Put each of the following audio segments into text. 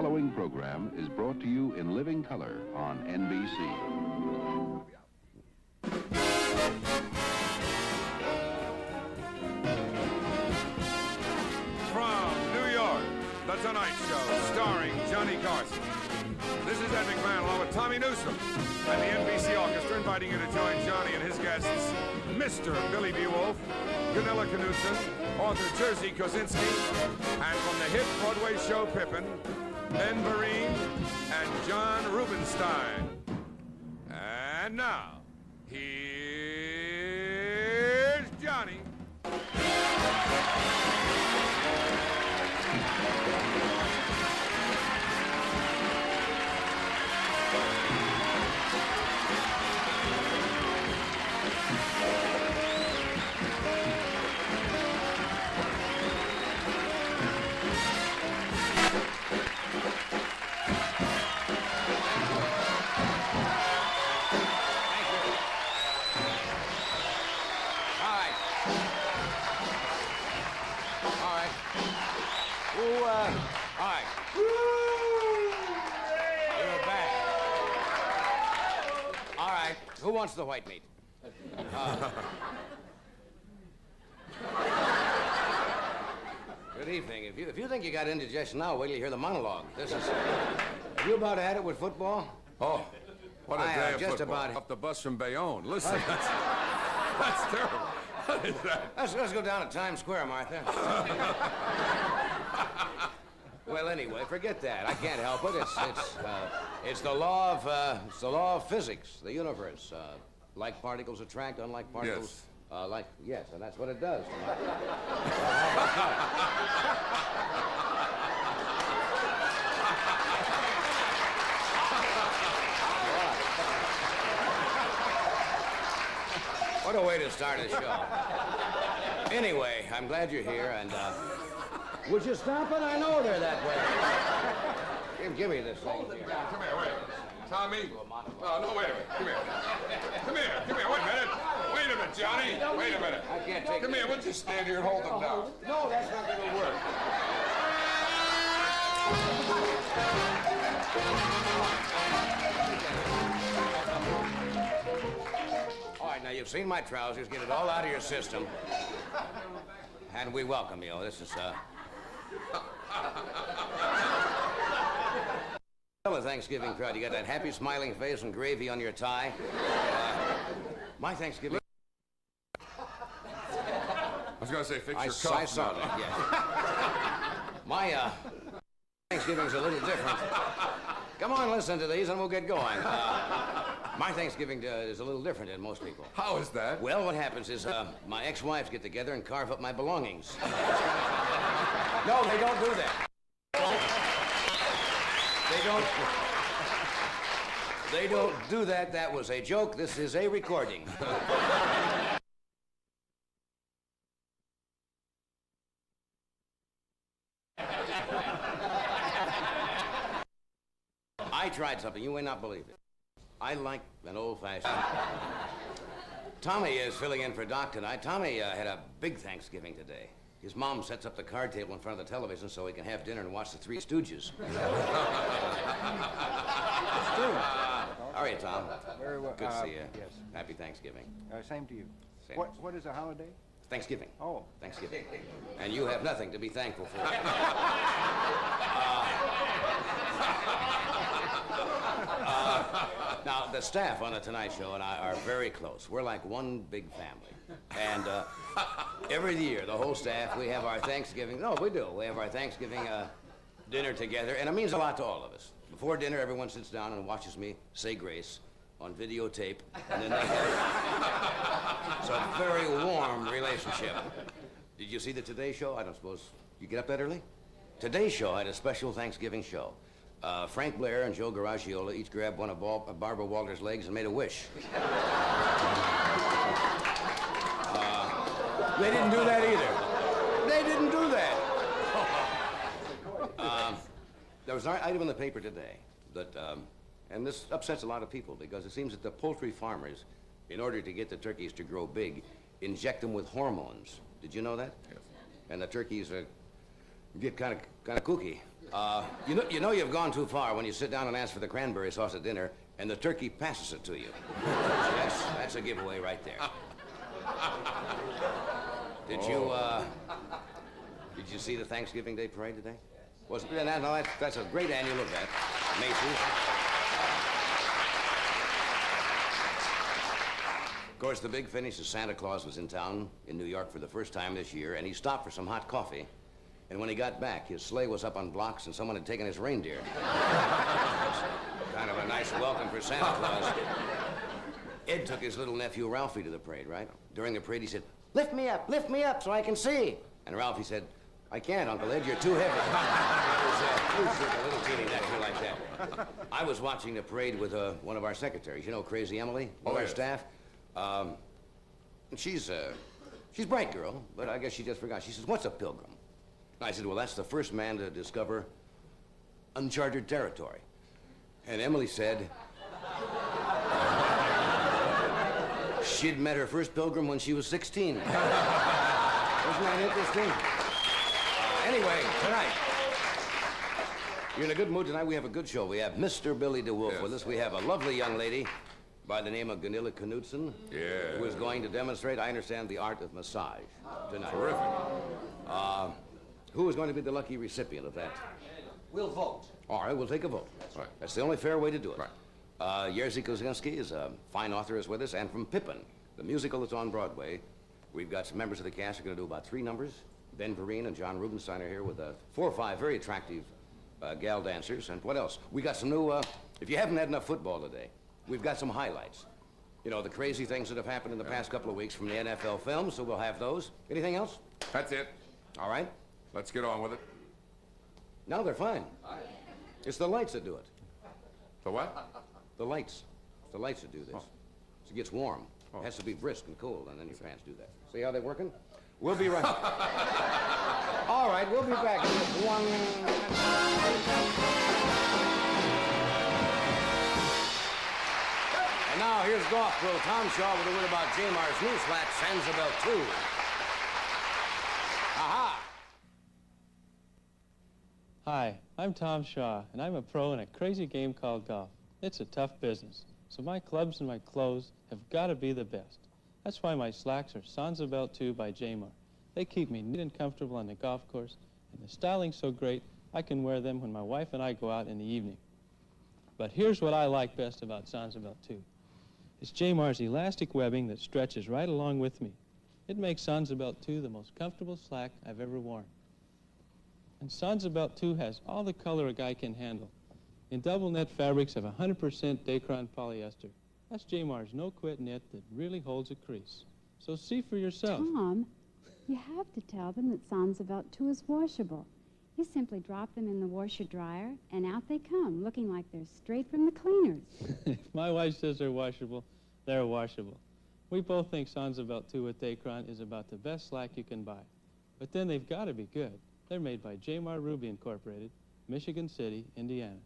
following program is brought to you in living color on NBC. From New York, The Tonight Show, starring Johnny Carson. This is Ed McMahon along with Tommy Newsom and the NBC Orchestra, inviting you to join Johnny and his guests, Mr. Billy B. Wolf, Gunilla Knudsen, author Jerzy Kosinski, and from the hit Broadway show Pippin, Ben Vereen and John Rubinstein. And now, here's Johnny. Who wants the white meat? Good evening. If you think you got indigestion now, wait till you hear the monologue. This is... Have you about had it with football? Oh, what a day of just football. about... Off the bus from Bayonne. Listen, that's terrible. What is that? Let's go down to Times Square, Martha. Well, anyway, forget that. I can't help it. It's the law of physics, the universe. Like particles attract, unlike particles. Yes. Yes, and that's what it does. What a way to start a show. Anyway, I'm glad you're here, and would you stop it? I know they're that way. Give me this thing. Come here, wait. Tommy? Oh, no, wait a minute. Come here. Come here. Wait a minute. Wait a minute, Johnny. Wait a minute. I can't take Come here. We'll just stand here and hold them down. No, that's not going to work. All right, now you've seen my trousers. Get it all out of your system. And we welcome you. This is, the Thanksgiving crowd. You got that happy, smiling face and gravy on your tie. My Thanksgiving... I was going to say, fix your cuff. I saw that, yes. My Thanksgiving's a little different. Come on, listen to these and we'll get going. My Thanksgiving is a little different than most people. How is that? Well, what happens is my ex-wives get together and carve up my belongings. No, they don't do that. They don't do that. That was a joke. This is a recording. I tried something. You may not believe it. I like an old-fashioned... Tommy is filling in for Doc tonight. Tommy had a big Thanksgiving today. His mom sets up the card table in front of the television so he can have dinner and watch the Three Stooges. It's true. How are you, Tom? Very well. Good to see you. Yes. Happy Thanksgiving. Same to you. Same. What is a holiday? Thanksgiving. Oh. Thanksgiving. And you have nothing to be thankful for. Now, the staff on The Tonight Show and I are very close. We're like one big family. And every year, the whole staff, we have our Thanksgiving. No, we do. We have our Thanksgiving dinner together, and it means a lot to all of us. Before dinner, everyone sits down and watches me say grace on videotape, and then they have... It's a very warm relationship. Did you see the Today Show? I don't suppose you get up that early? Today Show had a special Thanksgiving show. Frank Blair and Joe Garagiola each grabbed one of Barbara Walters' legs and made a wish. They didn't do that either. They didn't do that. There was an item in the paper today that, and this upsets a lot of people because it seems that the poultry farmers, in order to get the turkeys to grow big, inject them with hormones. Did you know that? Yes. And the turkeys get kind of kooky. You know you've gone too far when you sit down and ask for the cranberry sauce at dinner and the turkey passes it to you. That's a giveaway right there. Did you see the Thanksgiving Day parade today? Wasn't it? No, that's a great annual event. Macy's. Of course, the big finish is Santa Claus was in town in New York for the first time this year, and he stopped for some hot coffee. And when he got back, his sleigh was up on blocks and someone had taken his reindeer. Kind of a nice welcome for Santa Claus. Ed took his little nephew Ralphie to the parade, right? During the parade, he said, lift me up so I can see. And Ralphie said, I can't, Uncle Ed, you're too heavy. It was a little teeny nephew like that. I was watching the parade with one of our secretaries, you know, Crazy Emily, one of our staff. And she's a bright girl, but I guess she just forgot. She says, what's a pilgrim? And I said, well, that's the first man to discover uncharted territory. And Emily said, she'd met her first pilgrim when she was 16. Wasn't that interesting? Anyway, tonight, you're in a good mood tonight. We have a good show. We have Mr. Billy DeWolf with us. We have a lovely young lady by the name of Gunilla Knudsen, who is going to demonstrate, I understand, the art of massage tonight. Terrific. Who is going to be the lucky recipient of that? We'll vote. All right, we'll take a vote. Right. That's the only fair way to do it. Right. Jerzy Kosinski is a fine author, is with us, and from Pippin, the musical that's on Broadway, we've got some members of the cast who are going to do about 3 numbers. Ben Vereen and John Rubenstein are here with 4 or 5 very attractive gal dancers. And what else? We got some new, if you haven't had enough football today, we've got some highlights. You know, the crazy things that have happened in the past couple of weeks from the NFL films, so we'll have those. Anything else? That's it. All right. Let's get on with it. No, they're fine. It's the lights that do it. The what? The lights. It's the lights that do this. So it gets warm. It has to be brisk and cold, and then your pants do that. See how they're working? We'll be right. All right, we'll be back in just one. And now here's golf pro Tom Shaw with a word about Jamar's new flat, Sanzabel 2. Aha! Hi, I'm Tom Shaw, and I'm a pro in a crazy game called golf. It's a tough business, so my clubs and my clothes have got to be the best. That's why my slacks are Sanzabel 2 by Jamar. They keep me neat and comfortable on the golf course, and the styling's so great, I can wear them when my wife and I go out in the evening. But here's what I like best about Sanzabel 2. It's Jamar's elastic webbing that stretches right along with me. It makes Sanzabel 2 the most comfortable slack I've ever worn. And Sanzabel 2 has all the color a guy can handle. In double knit fabrics of 100% Dacron polyester. That's Jamar's no-quit knit that really holds a crease. So see for yourself. Tom, you have to tell them that Sanzabel 2 is washable. You simply drop them in the washer-dryer, and out they come, looking like they're straight from the cleaners. If my wife says they're washable, they're washable. We both think Sanzabel 2 with Dacron is about the best slack you can buy. But then they've got to be good. They're made by Jamar Ruby Incorporated, Michigan City, Indiana.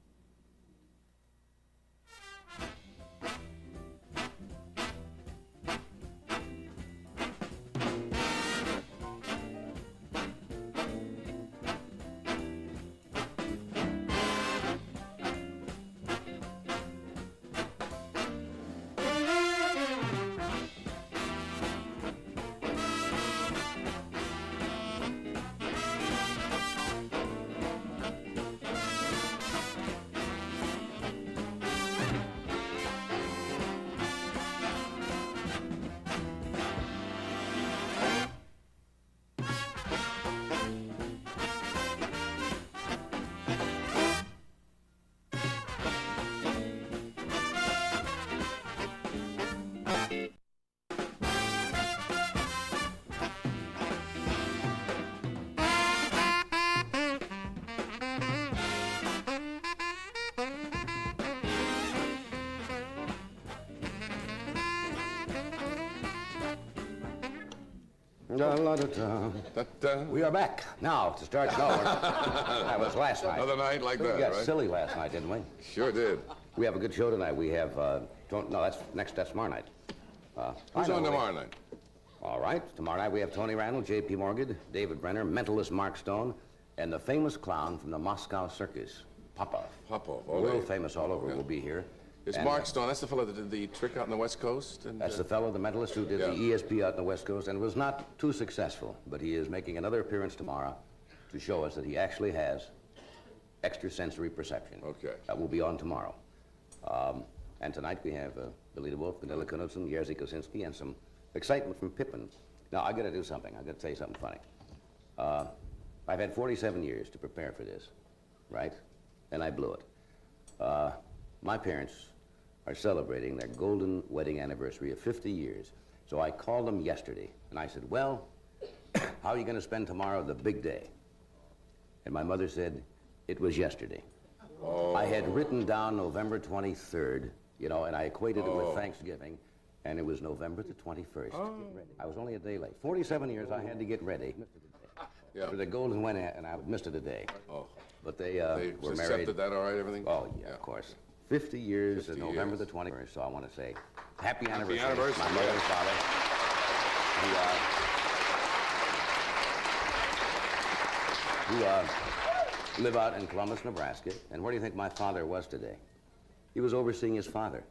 We are back. Now, to start going. That was last night. Another night like that, We got right? silly last night, didn't we? Sure did. We have a good show tonight. We have, that's tomorrow night. Who's on tomorrow night? All right. Tomorrow night we have Tony Randall, J.P. Morgan, David Brenner, mentalist Mark Stone, And the famous clown from the Moscow circus, Popov. Popov, World famous all over, will be here. Is And, Mark Stone, that's the fellow that did the trick out on the West Coast? And, that's the fellow, the mentalist who did the ESP out on the West Coast and was not too successful, but he is making another appearance tomorrow to show us that he actually has extrasensory perception. Okay. That will be on tomorrow. And tonight we have Billy DeWolf, Vanilla Knudsen, Jerzy Kosinski, and some excitement from Pippin. Now, I got to do something. I got to tell you something funny. I've had 47 years to prepare for this, right? And I blew it. My parents are celebrating their golden wedding anniversary of 50 years. So I called them yesterday, and I said, well, how are you going to spend tomorrow, the big day? And my mother said, it was yesterday. Oh. I had written down November 23rd, you know, and I equated it with Thanksgiving, and it was November the 21st. Oh. I was only a day late. 47 years I had to get ready for the golden wedding, and I missed it a day. Oh. But they were married. Accepted that all right, everything? Oh, yeah, of course. 50 years in November the 21st, so I want to say happy anniversary. Happy anniversary. My mother and father. Who live out in Columbus, Nebraska. And where do you think my father was today? He was overseeing his father.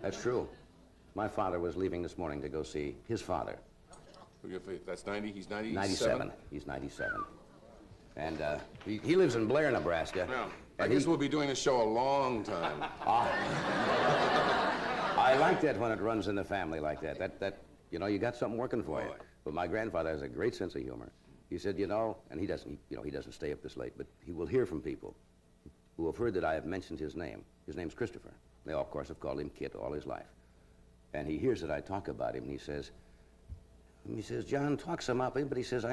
That's true. My father was leaving this morning to go see his father. That's 90, he's 97? 97. He's 97. And he lives in Blair, Nebraska. Yeah. I guess we'll be doing this show a long time. I like that when it runs in the family like that. That you know, you got something working for you. But my grandfather has a great sense of humor. He said, you know, and he doesn't stay up this late, but he will hear from people who have heard that I have mentioned his name. His name's Christopher. They all, of course, have called him Kit all his life. And he hears that I talk about him, and he says, John talks him up, but he says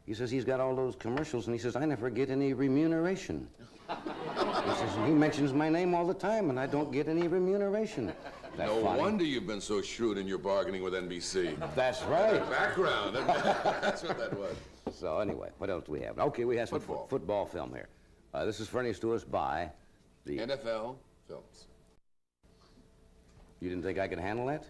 he's got all those commercials, and he says, I never get any remuneration. He says, he mentions my name all the time, and I don't get any remuneration. No wonder you've been so shrewd in your bargaining with NBC. That's right. Background. That's what that was. So anyway, what else do we have? Okay, we have some football film here. This is furnished to us by the NFL Films. You didn't think I could handle that?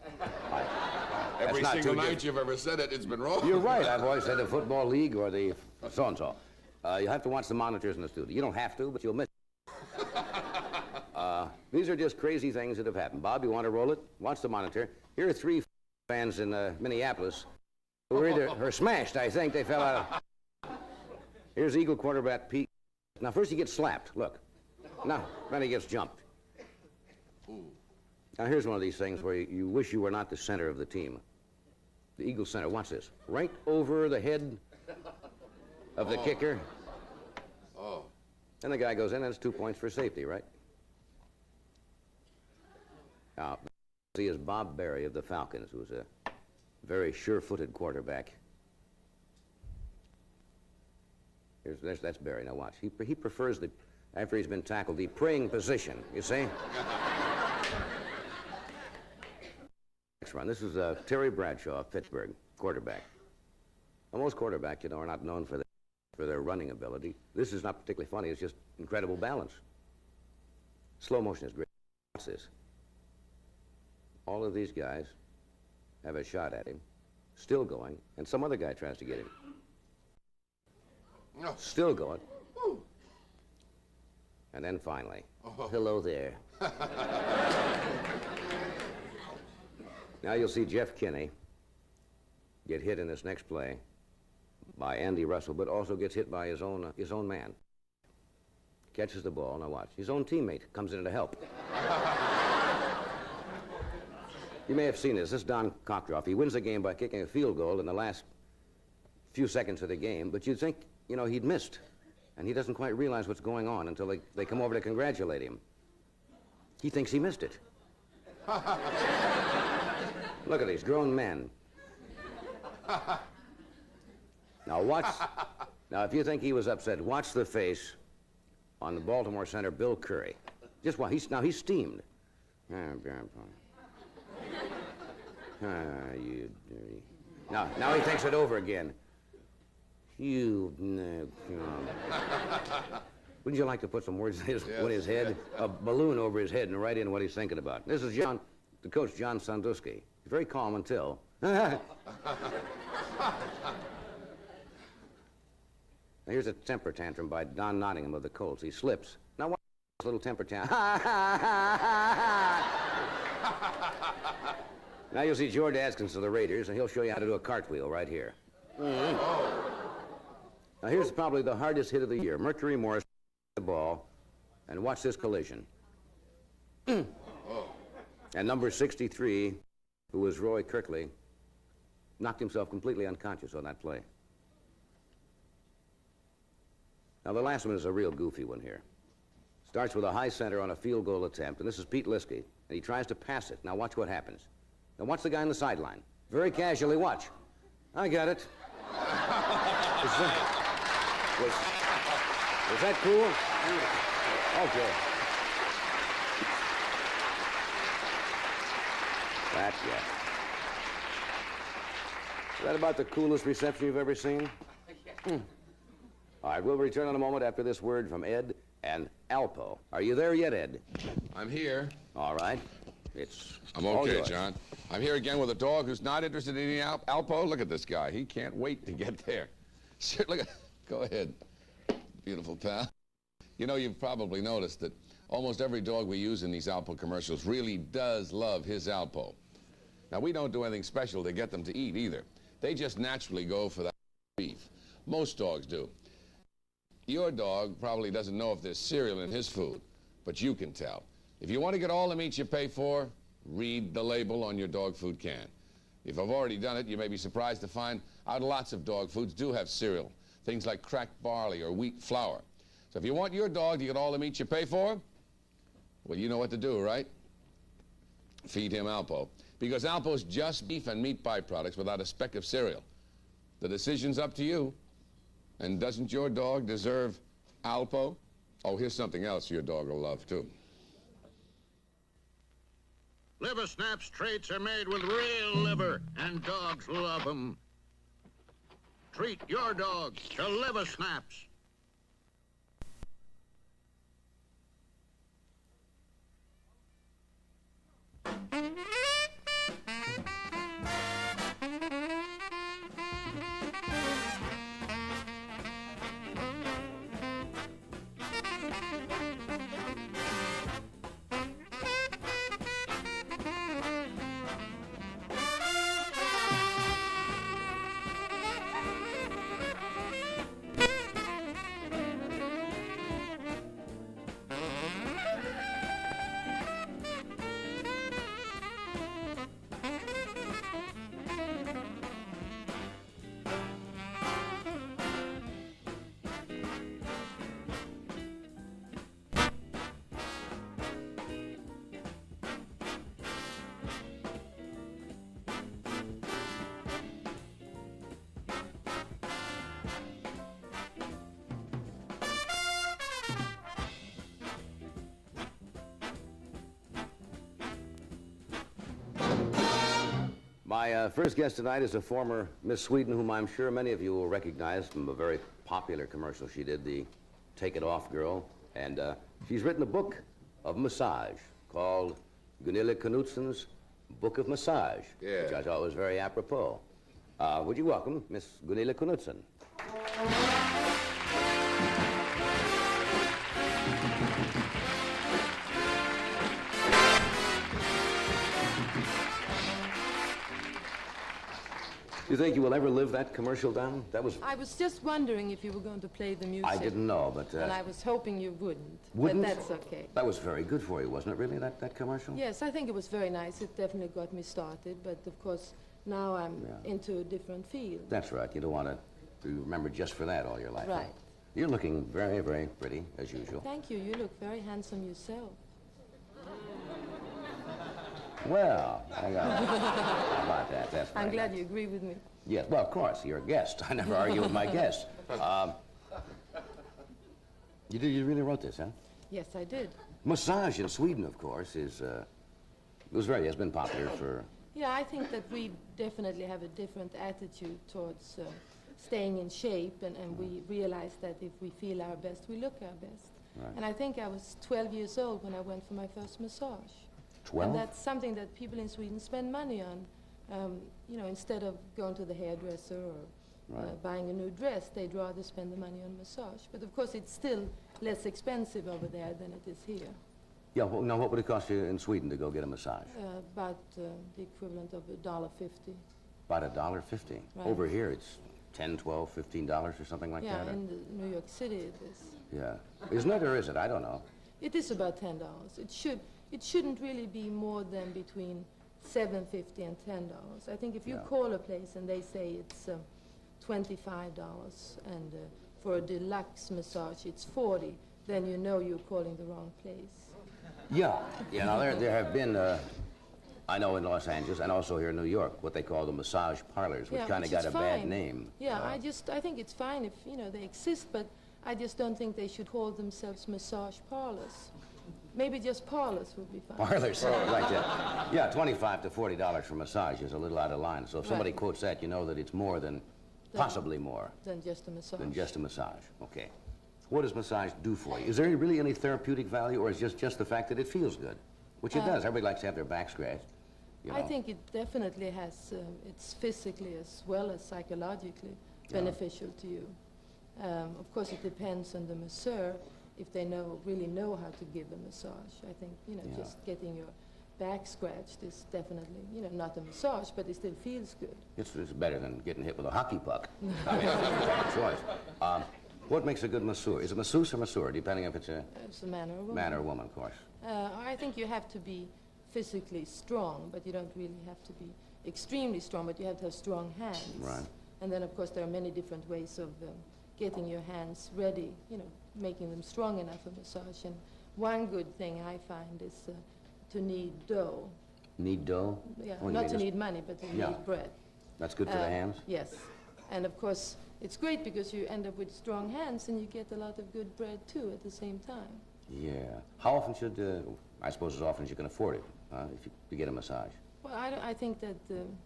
Every single night you've ever said it, it's been wrong. You're right. I've always said the Football League or the so-and-so. You'll have to watch the monitors in the studio. You don't have to, but you'll miss it. These are just crazy things that have happened. Bob, you want to roll it? Watch the monitor. Here are 3 fans in Minneapolis who were either smashed, I think. They fell out of... Here's Eagle quarterback Pete. Now, first he gets slapped. Look. Now, then he gets jumped. Now, here's one of these things where you wish you were not the center of the team. The Eagle center. Watch this. Right over the head of the kicker. Oh. And the guy goes in, and it's 2 points for safety, right? Now, see is Bob Berry of the Falcons, who's a very sure-footed quarterback. That's Berry. Now watch. He prefers after he's been tackled, the praying position, you see? Next run. This is Terry Bradshaw of Pittsburgh, quarterback. Well, most quarterbacks, you know, are not known for their running ability. This is not particularly funny. It's just incredible balance. Slow motion is great. Watch this. All of these guys have a shot at him, still going, and some other guy tries to get him. No. Still going. And then finally, hello there. Now you'll see Jeff Kinney get hit in this next play by Andy Russell, but also gets hit by his own man. Catches the ball. Now watch. His own teammate comes in to help. You may have seen this. This is Don Cockroft. He wins the game by kicking a field goal in the last few seconds of the game, but you'd think, you know, he'd missed. And he doesn't quite realize what's going on until they come over to congratulate him. He thinks he missed it. Look at these grown men. Now watch. Now, if you think he was upset, watch the face on the Baltimore center, Bill Curry. Just watch. He's steamed. You dirty. Now he thinks it over again. Wouldn't you like to put some words in his head? A balloon over his head and write in what he's thinking about. This is the coach, John Sandusky. He's very calm until... And Now, here's a temper tantrum by Don Nottingham of the Colts. He slips. Now, watch this little temper tantrum. Now you'll see George Askins of the Raiders, and he'll show you how to do a cartwheel right here. Mm-hmm. Now, here's probably the hardest hit of the year. Mercury Morris the ball, and watch this collision. And number 63, who was Roy Kirkley, knocked himself completely unconscious on that play. Now, the last one is a real goofy one here. Starts with a high center on a field goal attempt, and this is Pete Liskey, and he tries to pass it. Now, watch what happens. Now, watch the guy on the sideline. Very casually, watch. I got it. Was that cool? Okay. That's it. Is that about the coolest reception you've ever seen? All right, we'll return in a moment after this word from Ed and Alpo. Are you there yet, Ed? I'm here. All right. I'm okay, John. I'm here again with a dog who's not interested in eating Alpo. Look at this guy. He can't wait to get there. Look at, go ahead, beautiful pal. You know, you've probably noticed that almost every dog we use in these Alpo commercials really does love his Alpo. Now, we don't do anything special to get them to eat either. They just naturally go for that beef. Most dogs do. Your dog probably doesn't know if there's cereal in his food, but you can tell. If you want to get all the meat you pay for, read the label on your dog food can. If I've already done it, you may be surprised to find out lots of dog foods do have cereal, things like cracked barley or wheat flour. So if you want your dog to get all the meat you pay for, well, you know what to do, right? Feed him Alpo. Because Alpo's just beef and meat byproducts without a speck of cereal. The decision's up to you. And doesn't your dog deserve Alpo? Oh, here's something else your dog will love, too. Liver Snaps treats are made with real liver, and dogs love them. Treat your dog to Liver Snaps. My first guest tonight is a former Miss Sweden, whom I'm sure many of you will recognize from a very popular commercial she did, the Take It Off Girl. And she's written a book of massage called Gunilla Knudsen's Book of Massage, which I thought was very apropos. Would you welcome Miss Gunilla Knudsen? Do you think you will ever live that commercial down? That was... I was just wondering if you were going to play the music. I didn't know, but... and I was hoping you wouldn't. Wouldn't? But that's okay. That was very good for you, wasn't it, really, that commercial? Yes, I think it was very nice. It definitely got me started. But, of course, now I'm into a different field. That's right. You don't want to be remembered just for that all your life. Right. You're looking very, very pretty, as usual. Thank you. You look very handsome yourself. Well, how about that? That's I'm very glad nice. you agree with me. Yes, well, of course, you're a guest. I never argue with my guests. You really wrote this, huh? Yes, I did. Massage in Sweden, of course, has been popular for... Yeah, I think that we definitely have a different attitude towards staying in shape, and we realize that if we feel our best, we look our best. Right. And I think I was 12 years old when I went for my first massage. 12? And that's something that people in Sweden spend money on. You know, instead of going to the hairdresser or buying a new dress, they'd rather spend the money on massage. But of course, it's still less expensive over there than it is here. Yeah, well, now what would it cost you in Sweden to go get a massage? About the equivalent of $1.50. About $1.50. Right. Over here, it's $10, $12, $15 or something like that? Yeah, in New York City it is. Yeah. Isn't it, or is it? I don't know. It is about $10. It shouldn't really be more than between $7.50 and $10. I think if you call a place and they say it's $25 and for a deluxe massage it's $40, then you know you're calling the wrong place. Yeah. You know, there have been, I know in Los Angeles and also here in New York, what they call the massage parlors, which kind of got a bad name. Yeah, I think it's fine if, you know, they exist, but I just don't think they should call themselves massage parlors. Maybe just parlors would be fine. Parlors, right, yeah. Yeah, $25 to $40 for massage is a little out of line. So if somebody quotes that, you know that it's more than, possibly more. Than just a massage. Than just a massage, okay. What does massage do for you? Is there really any therapeutic value, or is it just the fact that it feels good? Which it does. Everybody likes to have their back scratched. You know. I think it definitely has, it's physically as well as psychologically beneficial to you. Of course, it depends on the masseur if they really know how to give a massage. I think, you know, just getting your back scratched is definitely, you know, not a massage, but it still feels good. It's better than getting hit with a hockey puck. I mean, choice. What makes a good masseur? Is it masseuse or masseur, depending if it's a... It's a man or a woman. Man or a woman, of course. I think you have to be physically strong, but you don't really have to be extremely strong, but you have to have strong hands. Right. And then, of course, there are many different ways of getting your hands ready, you know, making them strong enough for massage. And one good thing I find is to knead dough. Knead dough? Yeah, not to knead money, but to knead bread. That's good for the hands? Yes. And of course, it's great because you end up with strong hands and you get a lot of good bread too at the same time. Yeah. How often should, I suppose as often as you can afford it, if you get a massage? Well, I think that,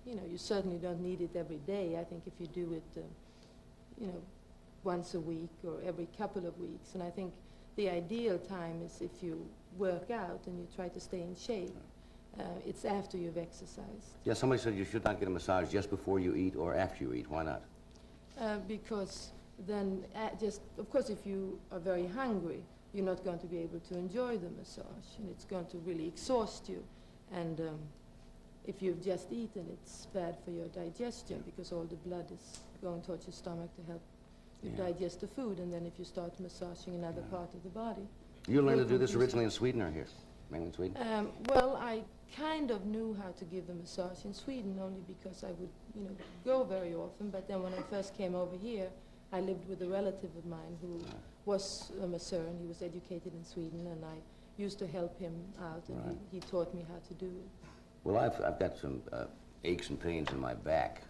you know, you certainly don't need it every day. I think if you do it, you know, once a week or every couple of weeks. And I think the ideal time is if you work out and you try to stay in shape. It's after you've exercised. Yeah, somebody said you should not get a massage just before you eat or after you eat. Why not? Because then, of course, if you are very hungry, you're not going to be able to enjoy the massage, and it's going to really exhaust you. And if you've just eaten, it's bad for your digestion because all the blood is going towards your stomach to help you digest the food, and then if you start massaging another part of the body. You learned to do this originally in Sweden or here? Mainly in Sweden? Well, I kind of knew how to give the massage in Sweden only because I would, you know, go very often. But then when I first came over here, I lived with a relative of mine who was a masseur, and he was educated in Sweden, and I used to help him out, and he taught me how to do it. Well, I've got some aches and pains in my back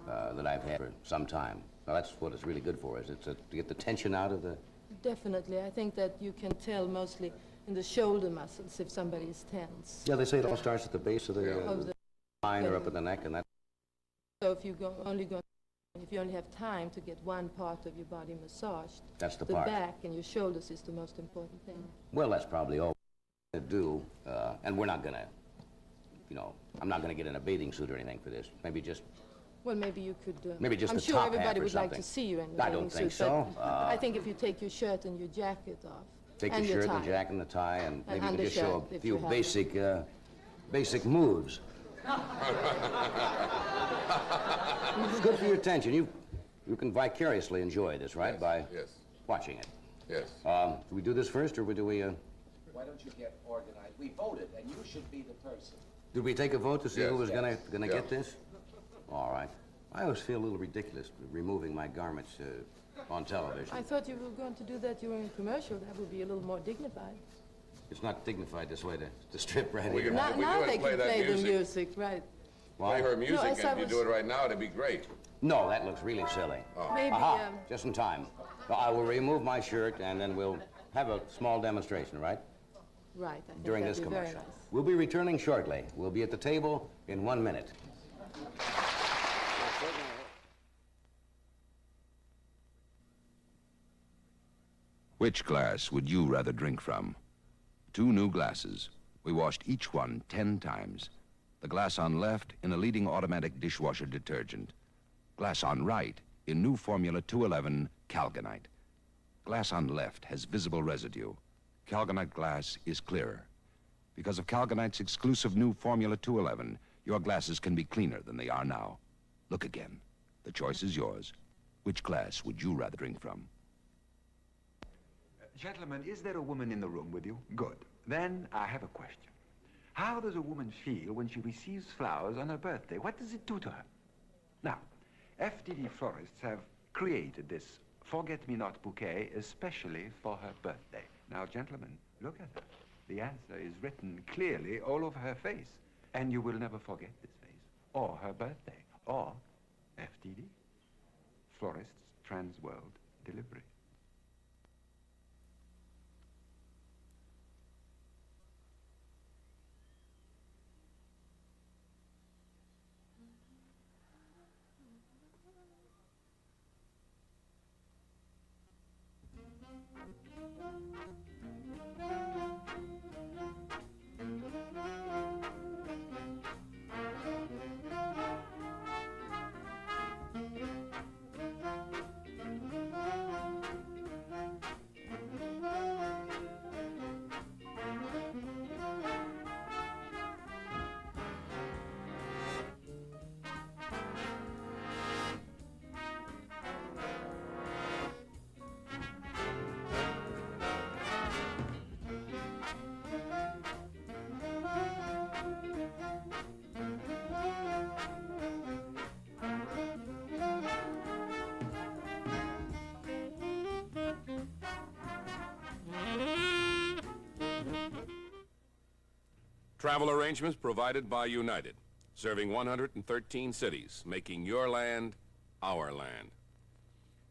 that I've had for some time. Now, that's what it's really good for, is it to get the tension out of the... Definitely. I think that you can tell mostly in the shoulder muscles if somebody is tense. Yeah, they say it all starts at the base of the spine or up at the neck, and that... So if you if you only have time to get one part of your body massaged, that's the part. The back and your shoulders is the most important thing. Well, that's probably all we're going to do, and we're not going to, you know, I'm not going to get in a bathing suit or anything for this. Maybe just... Well, maybe you could... maybe just I'm the sure top everybody half or would something. like to see you in your I don't think suit, so. I think if you take your shirt and your jacket off, take and your shirt, tie, the jacket, and the tie, and maybe you can just undershirt, show a few basic moves. It's good for your attention. You can vicariously enjoy this, right? By watching it. Yes. Do we do this first, or do we... Why don't you get organized? We voted, and you should be the person. Did we take a vote to see who was gonna get this? All right. I always feel a little ridiculous removing my garments on television. I thought you were going to do that during a commercial. That would be a little more dignified. It's not dignified this way to strip right here. Now they can play the music, right? Play her music, and if you do it right now, it'd be great. No, that looks really silly. Oh. Maybe, just in time. So I will remove my shirt, and then we'll have a small demonstration, right? Right. I think during this commercial. very nice. We'll be returning shortly. We'll be at the table in 1 minute. Which glass would you rather drink from? 2 new glasses. We washed each one 10 times. The glass on left in a leading automatic dishwasher detergent. Glass on right in new Formula 211 Calgonite. Glass on left has visible residue. Calgonite glass is clearer. Because of Calgonite's exclusive new Formula 211, your glasses can be cleaner than they are now. Look again. The choice is yours. Which glass would you rather drink from? Gentlemen, is there a woman in the room with you? Good. Then I have a question. How does a woman feel when she receives flowers on her birthday? What does it do to her? Now, FTD florists have created this forget-me-not bouquet especially for her birthday. Now, gentlemen, look at her. The answer is written clearly all over her face. And you will never forget this face, or her birthday, or FTD, Florists Trans-World Delivery. Travel arrangements provided by United, serving 113 cities, making your land our land.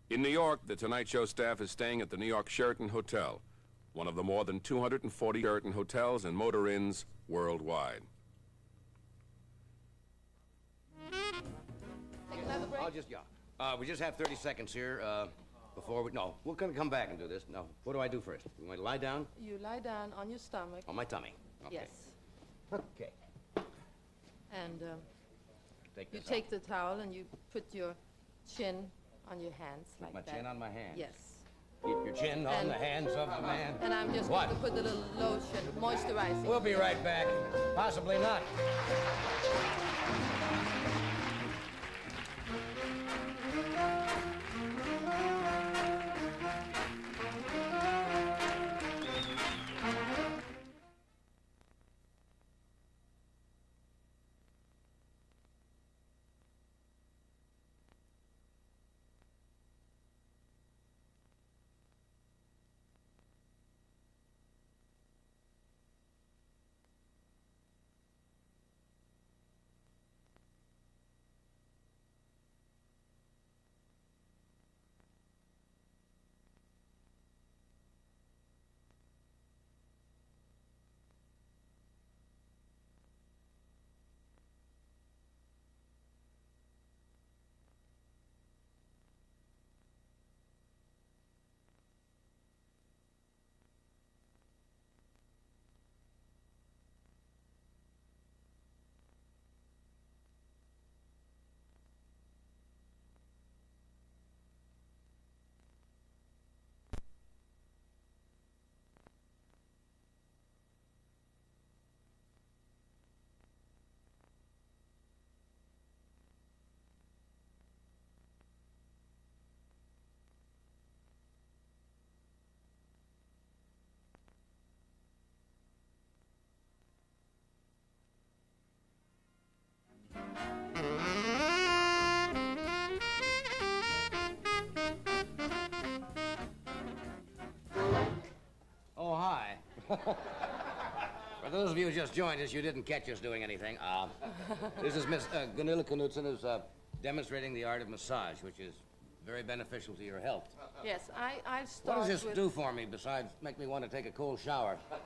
In New York, the Tonight Show staff is staying at the New York Sheraton Hotel, one of the more than 240 Sheraton hotels and motor inns worldwide. We just have 30 seconds here before we... No, we're going to come back and do this. No, what do I do first? You want to lie down? You lie down on your stomach. On my tummy. Okay. Yes. Okay. And Take you this take off. the towel and you put your chin on your hands like My that. chin on my hand. Yes. Keep your chin on And- the hands of the man. And I'm just What? going to put a little lotion, moisturizing. We'll be right back. Possibly not. Oh, hi. For those of you who just joined us, you didn't catch us doing anything. This is Miss Gunilla Knudsen, who's demonstrating the art of massage, which is very beneficial to your health. Yes, I'll start What does this with... do for me besides make me want to take a cold shower? No,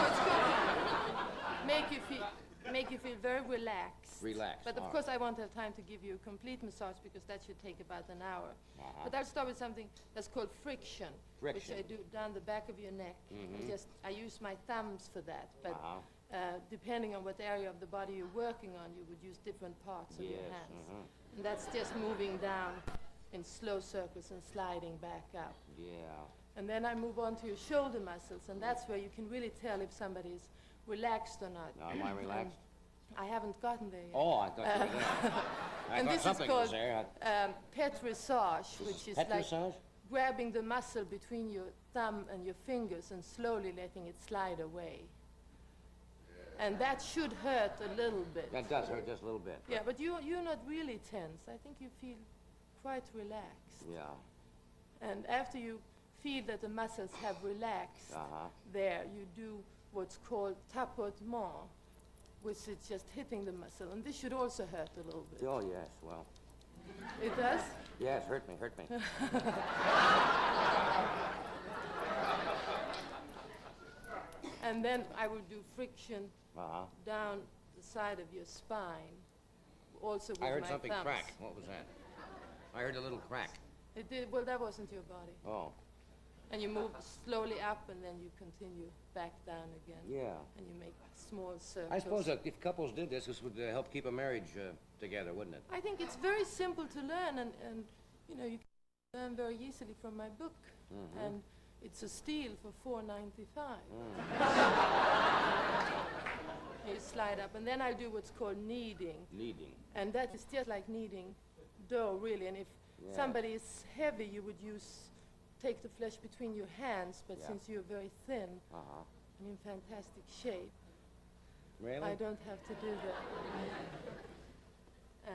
it's going to make you feel very relaxed. Relaxed, But of all course, I won't have time to give you a complete massage because that should take about an hour. But I'll start with something that's called friction, Friction. which I do down the back of your neck. I use my thumbs for that. But depending on what area of the body you're working on, you would use different parts of your hands. And that's just moving down in slow circles and sliding back up. Yeah. And then I move on to your shoulder muscles, and that's where you can really tell if somebody is relaxed or not. Now, am I relaxed? I haven't gotten there yet. Oh, I thought you were there. I And thought this is something was called there. petrissage, which is like Petrissage? grabbing the muscle between your thumb and your fingers and slowly letting it slide away. And that should hurt a little bit. That does hurt just a little bit. Yeah, but you're not really tense. I think you feel quite relaxed. Yeah. And after you feel that the muscles have relaxed there, you do what's called tapotement, which is just hitting the muscle. And this should also hurt a little bit. Oh, yes, well. It does? Yes, hurt me, hurt me. And then I will do friction down the side of your spine, also with my I heard something thumbs. crack. What was that? I heard a little crack. It did, well, that wasn't your body. Oh. And you move slowly up, and then you continue back down again. Yeah. And you make small circles. I suppose that if couples did this, this would help keep a marriage together, wouldn't it? I think it's very simple to learn, and you know, you can learn very easily from my book. Mm-hmm. And it's a steal for $4.95. You slide up, and then I do what's called kneading. Kneading. And that is just like kneading dough, really. And if somebody is heavy, you would take the flesh between your hands, but since you're very thin and in fantastic shape, really? I don't have to do that.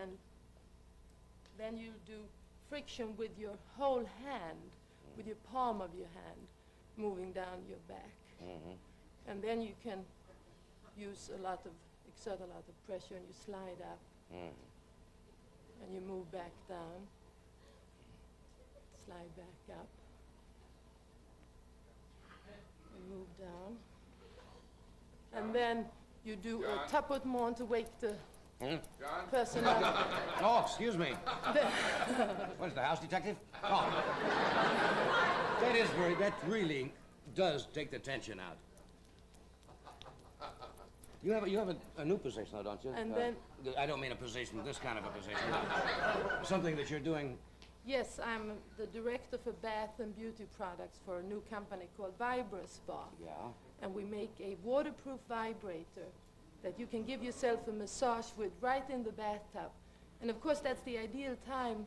And then you do friction with your whole hand, with your palm of your hand, moving down your back. And then you can exert a lot of pressure, and you slide up, and you move back down, slide back up, and move down. And then you do a tapotement to wake the person up. Oh, excuse me. What is the house detective? Oh. That really does take the tension out. You have a new position, though, don't you? And then... I don't mean a position, this kind of a position. Something that you're doing. Yes, I'm the director for bath and beauty products for a new company called VibraSpa. Yeah. And we make a waterproof vibrator that you can give yourself a massage with right in the bathtub. And of course, that's the ideal time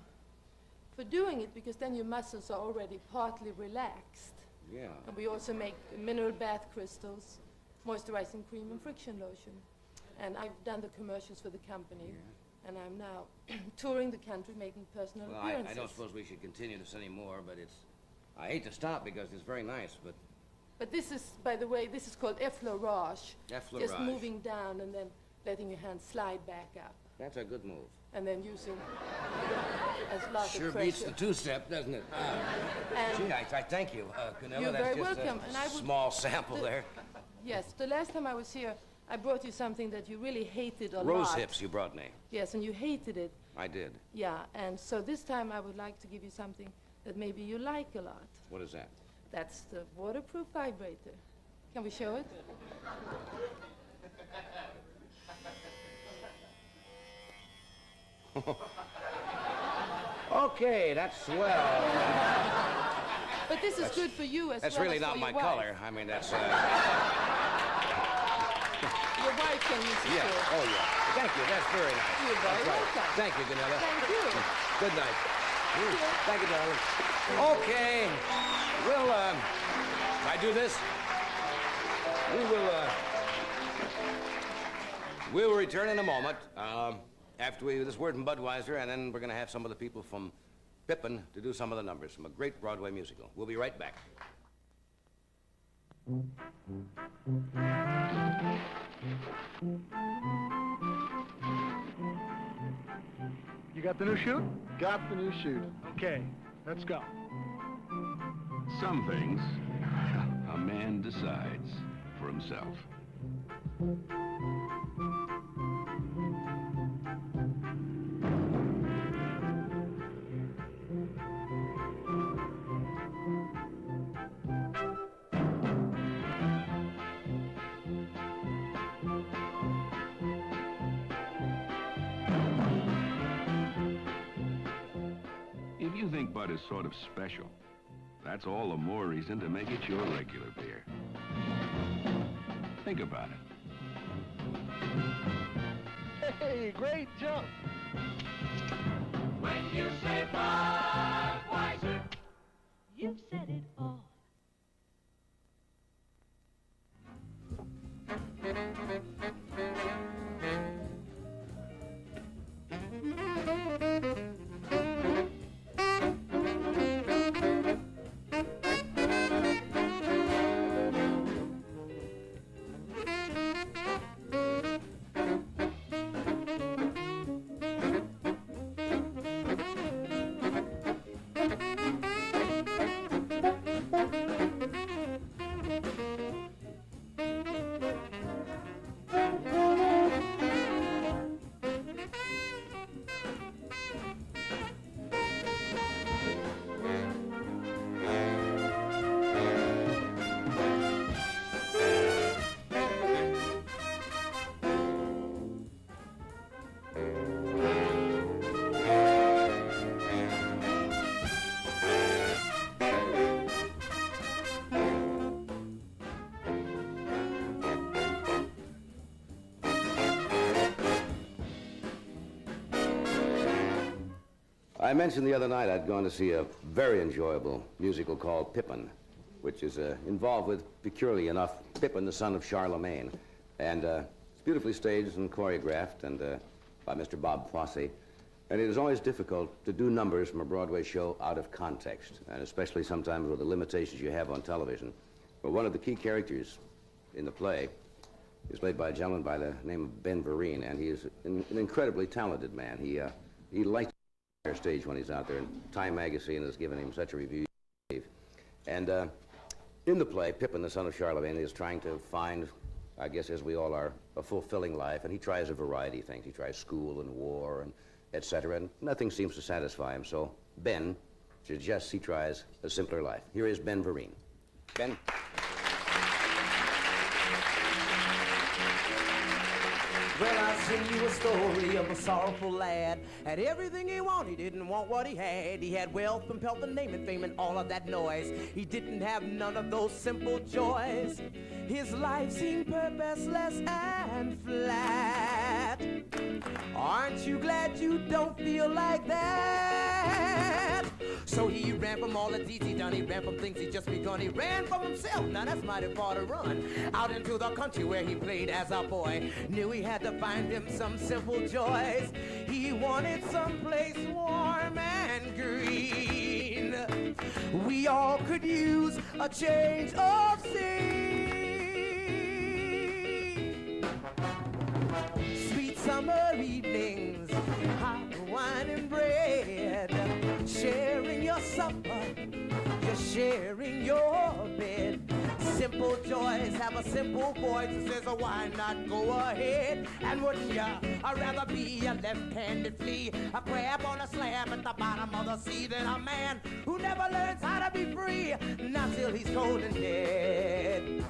for doing it, because then your muscles are already partly relaxed. Yeah. And we also make mineral bath crystals, moisturizing cream, and friction lotion. And I've done the commercials for the company, and I'm now touring the country making personal appearances. I don't suppose we should continue this anymore, but I hate to stop because it's very nice, but... But this is, by the way, this is called effleurage. Effleurage. Just moving down and then letting your hand slide back up. That's a good move. And then using a lot Sure of pressure. beats the two-step, doesn't it? Gee, I thank you, Canella. You're That's very just welcome. a And I would- small sample there. Yes, the last time I was here, I brought you something that you really hated a lot. Rose hips you brought me. Yes, and you hated it. I did. Yeah, and so this time I would like to give you something that maybe you like a lot. What is that? That's the waterproof vibrator. Can we show it? Okay, that's swell. But this is good for you as well That's really as not for my your wife. color. I mean, that's... Your wife can use it Yeah, too. oh yeah. Thank you, that's very nice. You're very That's right. welcome. Thank you, Ganella. Thank you. Good night. Thank you, darling. Okay, we'll, I do this. We'll return in a moment, after this word from Budweiser, and then we're gonna have some of the people from Pippin to do some of the numbers from a great Broadway musical. We'll be right back. You got the new shoot? Got the new shoot. Okay, let's go. Some things a man decides for himself. If you you think Bud is sort of special, that's all the more reason to make it your regular beer. Think about it. Hey, great jump. When you say Budweiser, you've said it all. I mentioned the other night I'd gone to see a very enjoyable musical called Pippin, which is involved with, peculiarly enough, Pippin, the son of Charlemagne. And it's beautifully staged and choreographed and by Mr. Bob Fosse. And it is always difficult to do numbers from a Broadway show out of context, and especially sometimes with the limitations you have on television. But one of the key characters in the play is played by a gentleman by the name of Ben Vereen, and he is an incredibly talented man. He lights the stage when he's out there, and Time magazine has given him such a review. And in the play, Pippin, the son of Charlemagne, is trying to find, I guess as we all are, a fulfilling life, and he tries a variety of things. He tries school and war and etc., and nothing seems to satisfy him, so Ben suggests he tries a simpler life. Here is Ben Vereen. Ben? Well, I'll sing you a story of a sorrowful lad. Had everything he wanted, he didn't want what he had. He had wealth and pelf and name and fame and all of that noise. He didn't have none of those simple joys. His life seemed purposeless and flat. Aren't you glad you don't feel like that? So he ran from all the deeds he done. He ran from things he just begun. He ran from himself. Now that's mighty far to run. Out into the country where he played as a boy. Knew he had to find him some simple joys. He wanted someplace warm and green. We all could use a change of scene. Sweet summer evenings, hot wine and bread, sharing your supper, you're sharing your bed. Simple joys have a simple voice that says, oh, why not go ahead? And wouldn't you rather be a left-handed flea, a crab on a slab at the bottom of the sea, than a man who never learns how to be free, not till he's cold and dead.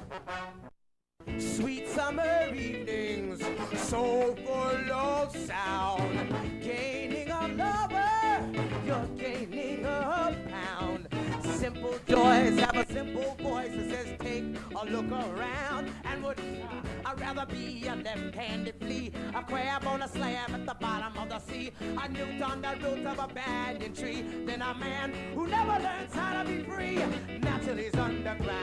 Sweet summer evenings, so full of sound, gaining a lover, you're gaining a pound. Simple joys have a simple voice that says, take a look around. And wouldn't I'd rather be a left-handed flea, a crab on a slab at the bottom of the sea, a newt on the root of a banyan tree, than a man who never learns how to be free, not till he's underground.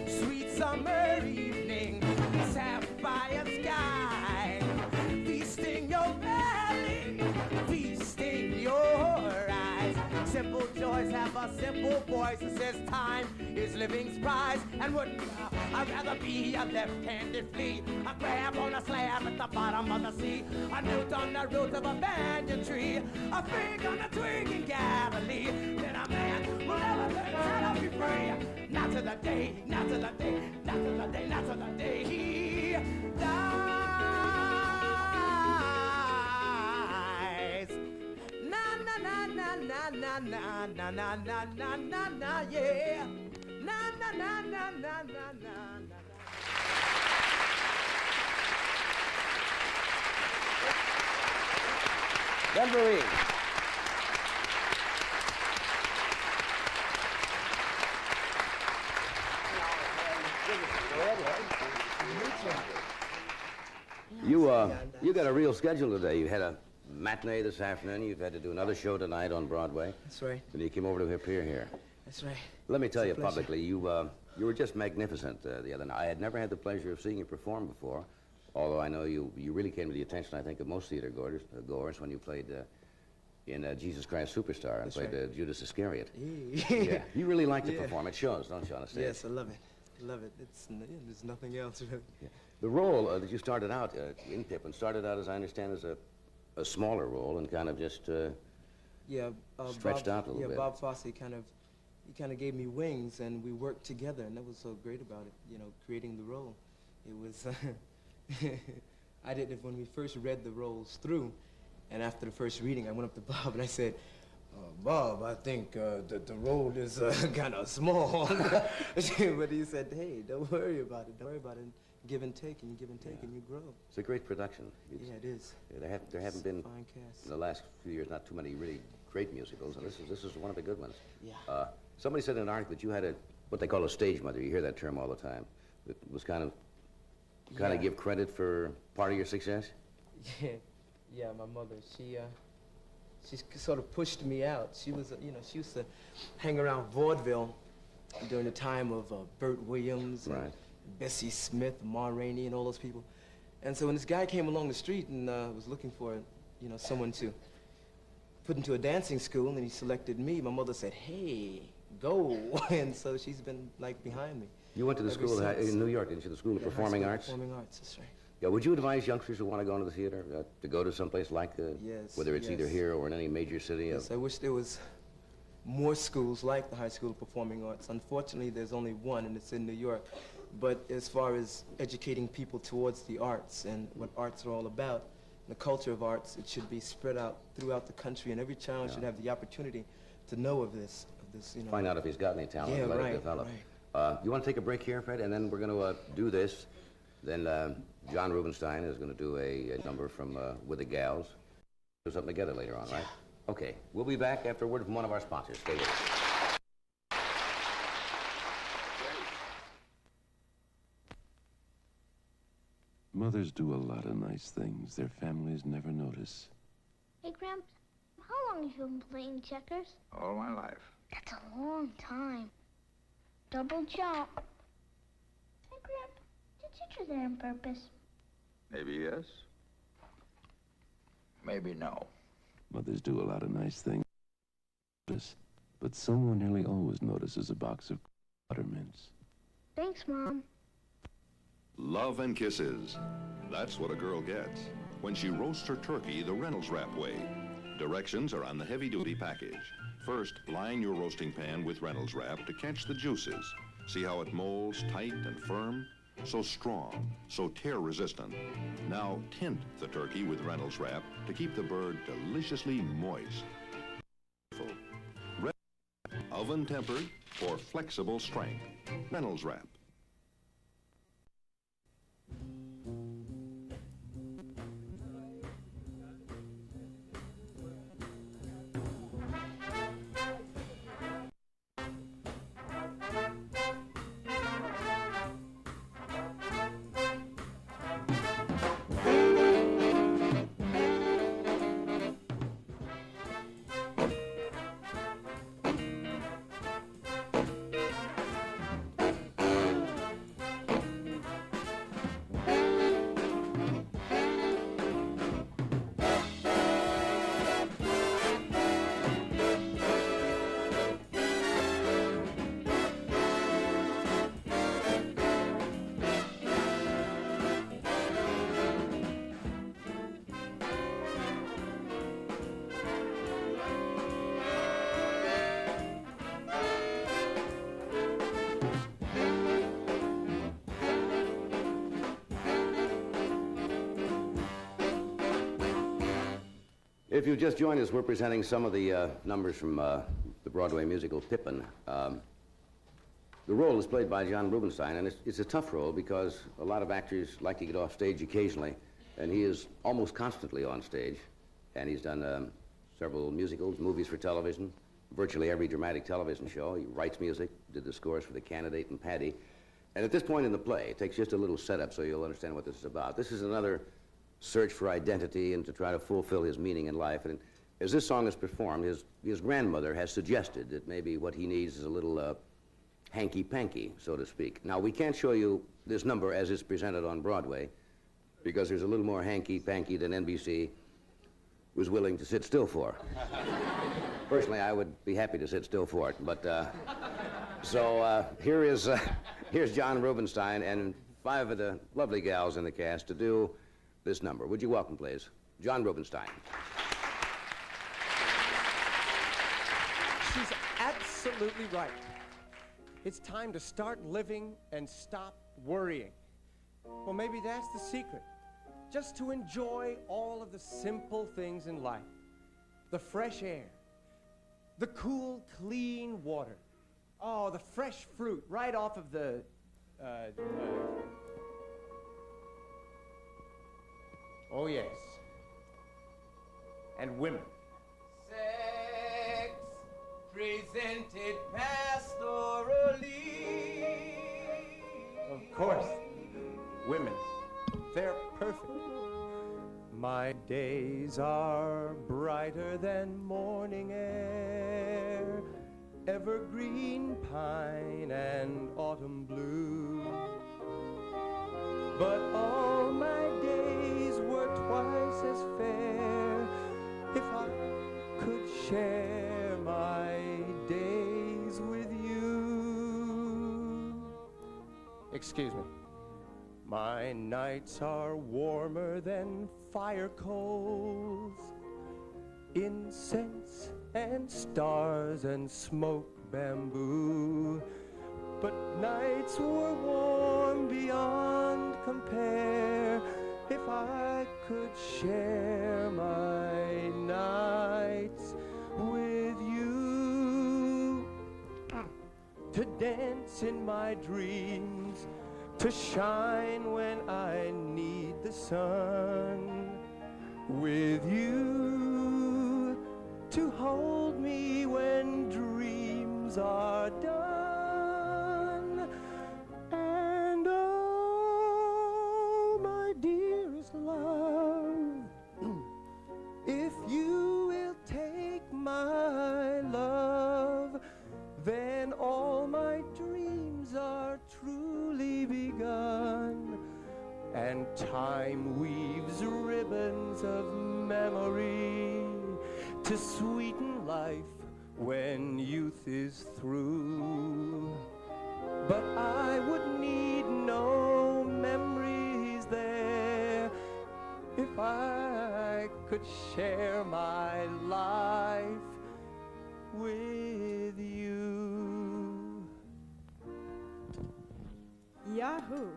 Sweet summer evening, sapphire sky, feasting your belly, feasting your eyes. Simple joys have a simple voice that says time is living's prize. And wouldn't I'd rather be a left-handed flea, a crab on a slab at the bottom of the sea, a newt on the root of a banyan tree, a fig on a twig in Galilee, than a man who never learns how to be free, not to the day, not to the day, not to the day, not to the day he dies. Na na na na na na na na na na na na na, yeah. Na na na na na na na na. Ben Vereen. You got a real schedule today. You had a matinee this afternoon. You've had to do another show tonight on Broadway. That's right. And you came over to appear here. That's right. Let me tell It's you a pleasure. publicly, you were just magnificent the other night. I had never had the pleasure of seeing you perform before, although I know you really came to the attention, I think, of most theater goers when you played in Jesus Christ Superstar and That's played right. Judas Iscariot. Yeah. Yeah. You really like to Yeah. perform. It shows, don't you, on a stage? Yes, I love it. I love it. There's nothing else really. Yeah. The role that you started out in Pippin started out, as I understand, as a smaller role and kind of just Yeah, stretched out a little bit. Bob Fosse he kind of gave me wings, and we worked together, and that was so great about it. You know, creating the role. It was. When we first read the roles through, and after the first reading, I went up to Bob and I said, Bob, I think that the role is kind of small. But he said, hey, don't worry about it. Don't worry about it. Give and take, and you give and take, and you grow. It's a great production. Yeah, it is. There haven't been, fine cast. in the last few years, not too many really great musicals, and this is one of the good ones. Yeah. Somebody said in an article that you had what they call a stage mother. You hear that term all the time. It was kind of Yeah. give credit for part of your success? Yeah, my mother, she sort of pushed me out. She was, she used to hang around vaudeville during the time of Burt Williams, and Right. Bessie Smith, Ma Rainey, and all those people. And so when this guy came along the street and was looking for, someone to put into a dancing school, and he selected me, my mother said, hey, go. And so she's been, like, behind me. You went to the ever school since. in New York, didn't you? The School of Yeah, High Performing School of Arts? Performing Arts, that's right. Yeah, would you advise youngsters who want to go into the theater to go to someplace like, Yes, whether it's either yes. here or in any major city? Yes, I wish there was more schools like the High School of Performing Arts. Unfortunately, there's only one, and it's in New York. But as far as educating people towards the arts and what arts are all about, the culture of arts, it should be spread out throughout the country, and every child should have the opportunity to know of this, Find out if he's got any talent Yeah, and let right, it develop. right. You want to take a break here, Fred? And then we're going to do this. Then John Rubinstein is going to do a number from With the Gals. Do something together later on, right? Okay. We'll be back after a word from one of our sponsors. Stay with us. Mothers do a lot of nice things their families never notice. Hey, Gramps, how long have you been playing checkers? All my life. That's a long time. Double jump. Hey, Gramps, did you do that on purpose? Maybe yes. Maybe no. Mothers do a lot of nice things, but someone nearly always notices a box of buttermints. Thanks, Mom. Love and kisses. That's what a girl gets when she roasts her turkey the Reynolds Wrap way. Directions are on the heavy-duty package. First, line your roasting pan with Reynolds Wrap to catch the juices. See how it molds tight and firm? So strong, so tear-resistant. Now tint the turkey with Reynolds Wrap to keep the bird deliciously moist. Oven-tempered for flexible strength. Reynolds Wrap. If you just joined us, we're presenting some of the numbers from the Broadway musical Pippin. The role is played by John Rubinstein, and it's a tough role because a lot of actors like to get off stage occasionally, and he is almost constantly on stage. And he's done several musicals, movies for television, virtually every dramatic television show. He writes music, did the scores for The Candidate and Paddy. And at this point in the play, it takes just a little setup so you'll understand what this is about. This is another search for identity and to try to fulfill his meaning in life. And as this song is performed, his grandmother has suggested that maybe what he needs is a little hanky-panky, so to speak. Now, we can't show you this number as it's presented on Broadway because there's a little more hanky-panky than NBC was willing to sit still for. Personally, I would be happy to sit still for it, but here's John Rubinstein and 5 of the lovely gals in the cast to do this number. Would you welcome, please, John Rubinstein. She's absolutely right. It's time to start living and stop worrying. Well, maybe that's the secret. Just to enjoy all of the simple things in life. The fresh air, the cool, clean water. Oh, the fresh fruit right off of the, oh yes. And women. Sex presented pastorally. Of course, women. They're perfect. My days are brighter than morning air, evergreen pine and autumn blue. But all my days were twice as fair if I could share my days with you. Excuse me. My nights are warmer than fire coals, incense and stars and smoke bamboo. But nights were warm beyond compare if I could share my nights with you. To dance in my dreams, to shine when I need the sun, with you, to hold me when dreams are done. And oh, my dearest love, if you will take my love, then all my dreams are truly begun, and time weaves ribbons of memory to sweeten life when youth is through. But I would need no memories there if I could share my life with you. Yahoo!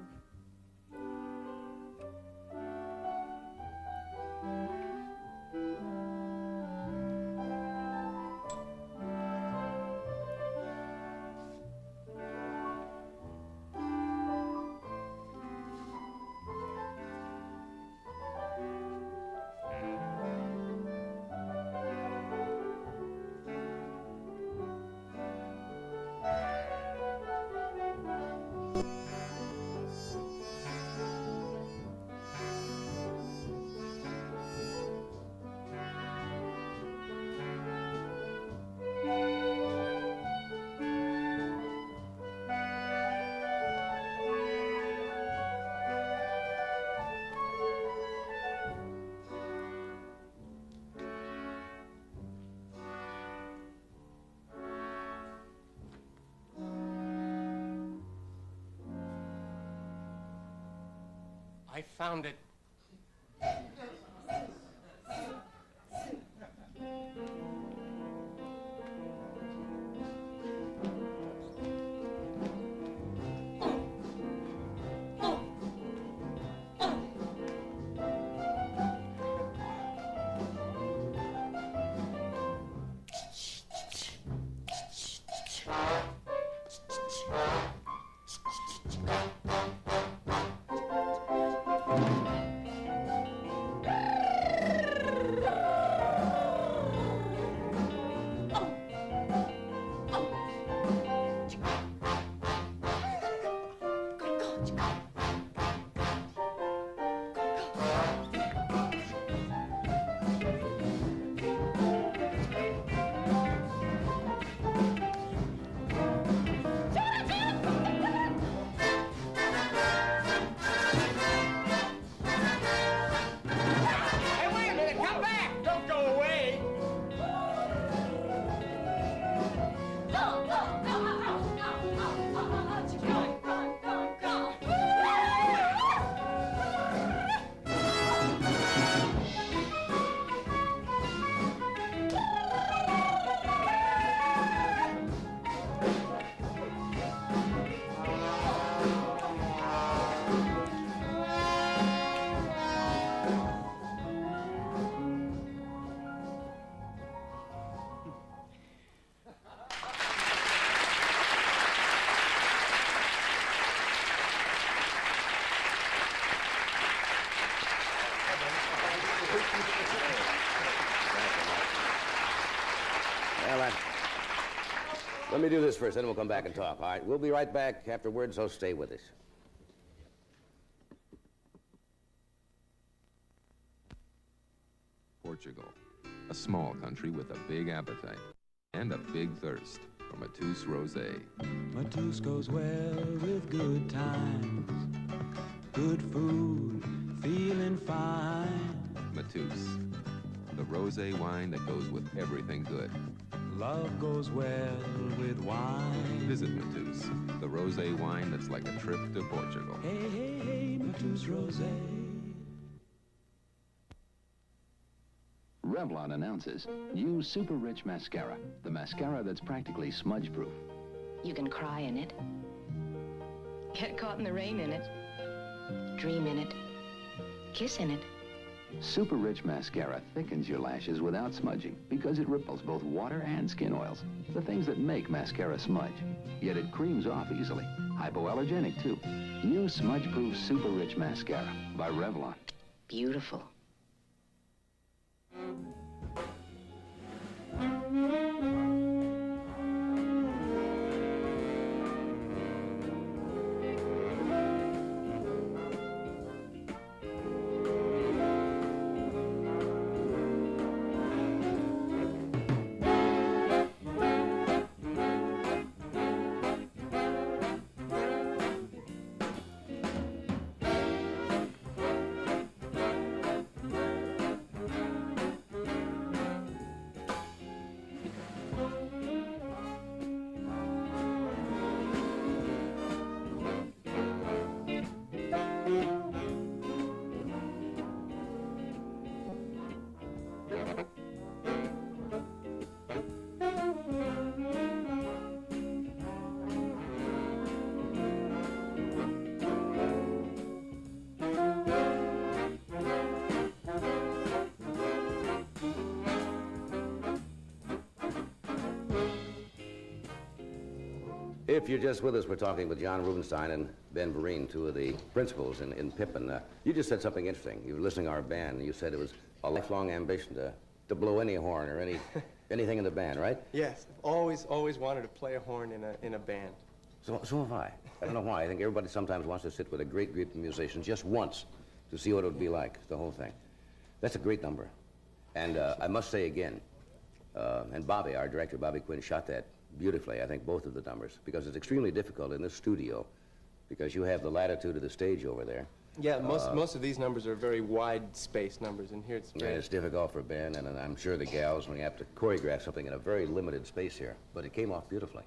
I found it. Let me do this first, then we'll come back and talk. All right, we'll be right back afterwards, so stay with us. Portugal, a small country with a big appetite and a big thirst for Matus Rosé. Matus goes well with good times, good food, feeling fine. Matus, the rosé wine that goes with everything good. Love goes well with wine. Visit Matus, the rosé wine that's like a trip to Portugal. Hey, hey, hey, Matus Rosé. Revlon announces new Super Rich Mascara, the mascara that's practically smudge-proof. You can cry in it, get caught in the rain in it, dream in it, kiss in it. Super Rich Mascara thickens your lashes without smudging because it repels both water and skin oils, the things that make mascara smudge. Yet it creams off easily. Hypoallergenic, too. New smudge-proof Super Rich Mascara by Revlon. Beautiful. If you're just with us, we're talking with John Rubenstein and Ben Vereen, two of the principals in Pippin. You just said something interesting. You were listening to our band, and you said it was a lifelong ambition to blow any horn or anything in the band, right? Yes, always wanted to play a horn in a band. So have I. I don't know why. I think everybody sometimes wants to sit with a great group of musicians just once to see what it would be like, the whole thing. That's a great number. And I must say again, and Bobby, our director, Bobby Quinn, shot that beautifully, I think, both of the numbers, because it's extremely difficult in this studio, because you have the latitude of the stage over there. Yeah, most of these numbers are very wide space numbers, and here it's very... And it's difficult for Ben, and I'm sure the gals, when you have to choreograph something in a very limited space here, but it came off beautifully.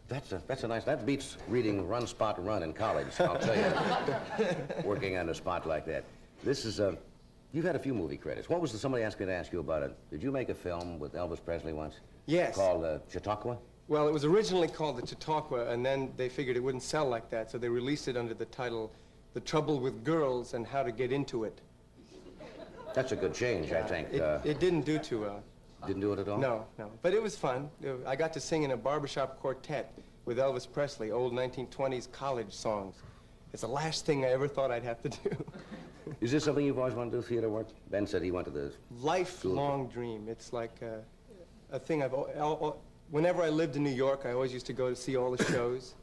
That's a nice, that beats reading Run, Spot, Run in college, I'll tell you, working on a spot like that. This is you've had a few movie credits. What was somebody asked me to ask you about it? Did you make a film with Elvis Presley once? Yes. Called Chautauqua? Well, it was originally called the Chautauqua, and then they figured it wouldn't sell like that, so they released it under the title, The Trouble with Girls and How to Get Into It. That's a good change, I think. It didn't do too well. Didn't do it at all? No. But it was fun. I got to sing in a barbershop quartet with Elvis Presley, old 1920s college songs. It's the last thing I ever thought I'd have to do. Is this something you've always wanted to do, theater work? Ben said he went to the... Lifelong dream. It's like a thing I've... Whenever I lived in New York, I always used to go to see all the shows,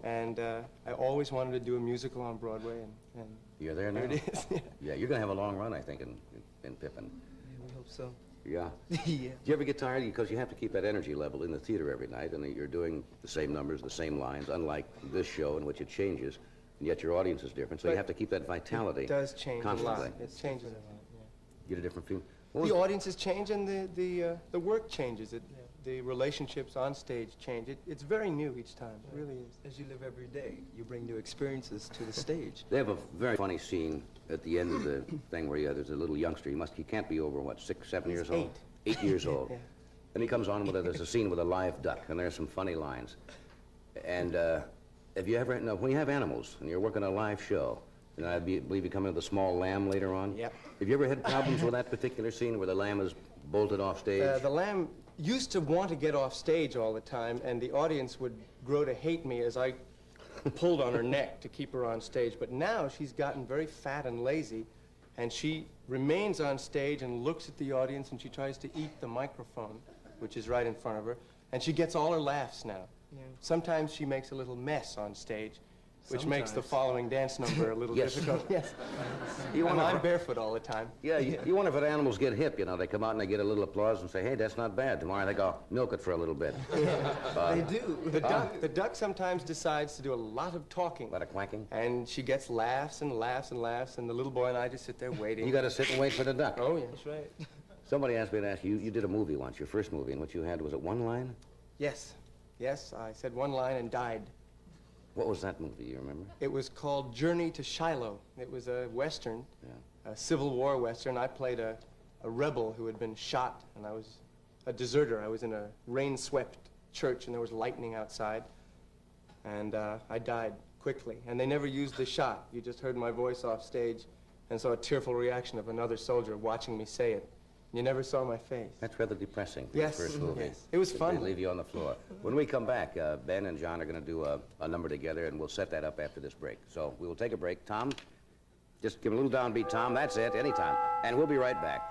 and I always wanted to do a musical on Broadway, and You're there now? There it is, yeah. Yeah, you're going to have a long run, I think, in Pippin. Yeah, we hope so. Yeah. Yeah. Do you ever get tired? Because you have to keep that energy level in the theater every night, and you're doing the same numbers, the same lines, unlike this show in which it changes, and yet your audience is different, so you have to keep that vitality. It does change constantly. a lot. It changes a lot, yeah. Get a different feeling. The audiences change, and the work changes. The relationships on stage change. It's very new each time. It really is. As you live every day, you bring new experiences to the stage. They have a very funny scene at the end of the thing where there's a little youngster. He can't be over, what, 6, 7 years old? 8 years old. Yeah. And he comes on with there's a scene with a live duck, and there's some funny lines. And have you ever, when you have animals and you're working a live show, and I believe you come in with a small lamb later on? Yep. Have you ever had problems with that particular scene where the lamb is bolted off stage? The lamb used to want to get off stage all the time, and the audience would grow to hate me as I pulled on her neck to keep her on stage. But now she's gotten very fat and lazy, and she remains on stage and looks at the audience, and she tries to eat the microphone, which is right in front of her, and she gets all her laughs now. Yeah. Sometimes she makes a little mess on stage, which makes the Sometimes. following dance number a little Yes. difficult. Yes. You And wonder I'm if- barefoot all the time. Yeah, you wonder if the animals get hip, you know. They come out and they get a little applause and say, hey, that's not bad. Tomorrow they go, milk it for a little bit. They do. The duck sometimes decides to do a lot of talking. A lot of quacking? And she gets laughs and laughs and laughs, and the little boy and I just sit there waiting. You got to sit and wait for the duck. Oh, yeah, that's right. Somebody asked me to ask you, you did a movie once, your first movie, and what you had, was it one line? Yes. Yes, I said one line and died. What was that movie, you remember? It was called Journey to Shiloh. It was a Western, a Civil War Western. I played a rebel who had been shot, and I was a deserter. I was in a rain-swept church, and there was lightning outside, and I died quickly. And they never used the shot. You just heard my voice off stage and saw a tearful reaction of another soldier watching me say it. You never saw my face. That's rather depressing for Yes. your first movie. Yes. It was fun. They leave you on the floor. When we come back, Ben and John are going to do a number together, and we'll set that up after this break. So we will take a break. Tom, just give a little downbeat, Tom. That's it, anytime. And we'll be right back.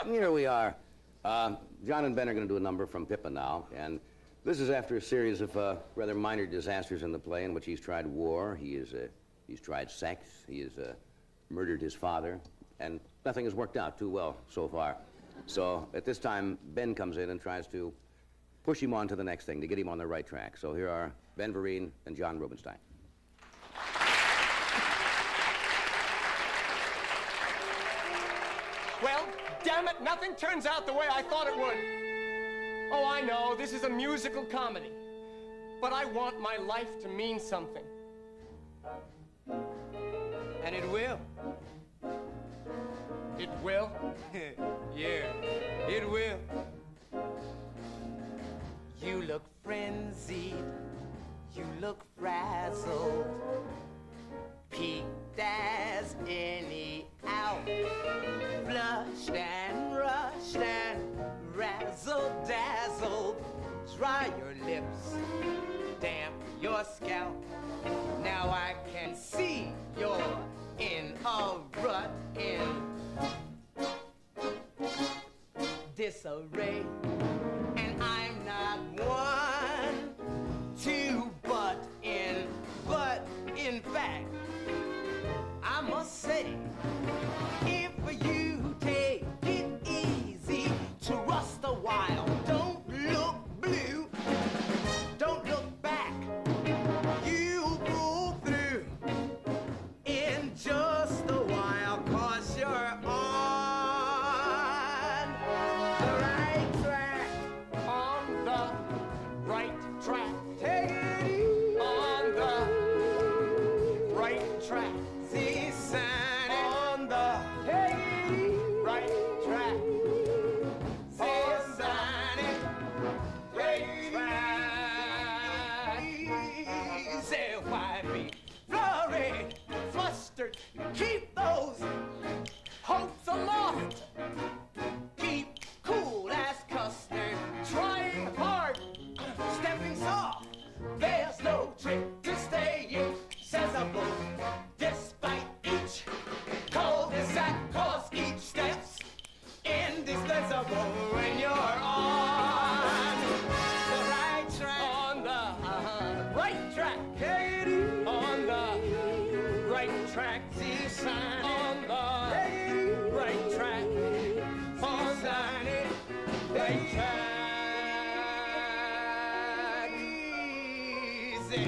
Here we are. John and Ben are going to do a number from Pippa now, and this is after a series of rather minor disasters in the play in which he's tried war, he's tried sex, he has murdered his father, and nothing has worked out too well so far. So at this time, Ben comes in and tries to push him on to the next thing, to get him on the right track. So here are Ben Vereen and John Rubinstein. Well, damn it, nothing turns out the way I thought it would. Oh, I know, this is a musical comedy. But I want my life to mean something. And it will. It will? Yeah, it will. You look frenzied, you look frazzled, peaked as any owl, flushed and rushed and razzle-dazzled. Dry your lips, damp your scalp. Now I can see you're in a rut, in disarray. And I'm not one to butt in, but in fact, I must say, if you take it easy to rust a while, don't look blue, don't look back, you pull through in just a while, 'cause you're on the right track, on the right track. take it easy, On the right track. see sign On the take it easy. unforgettable when you're on the right track. On the right track. On the right track. See sign on the right track. On the right track. Easy.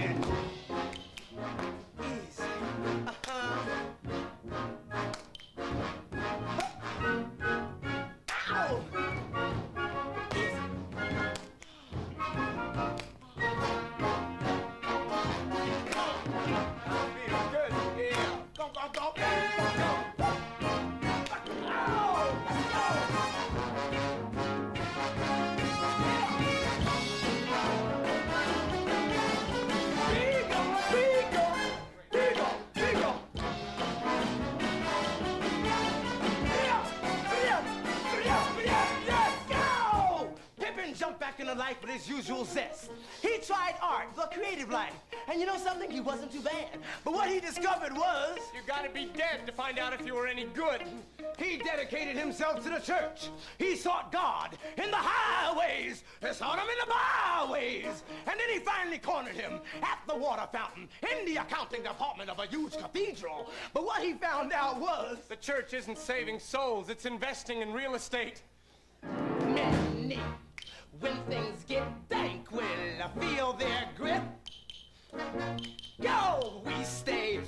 Life with his usual zest. He tried art, the creative life. And you know something? He wasn't too bad. But what he discovered was... You gotta be dead to find out if you were any good. He dedicated himself to the church. He sought God in the highways. He sought him in the byways. And then he finally cornered him at the water fountain in the accounting department of a huge cathedral. But what he found out was... The church isn't saving souls, it's investing in real estate. Many. When things get dank, will I feel their grip? Go, we stay,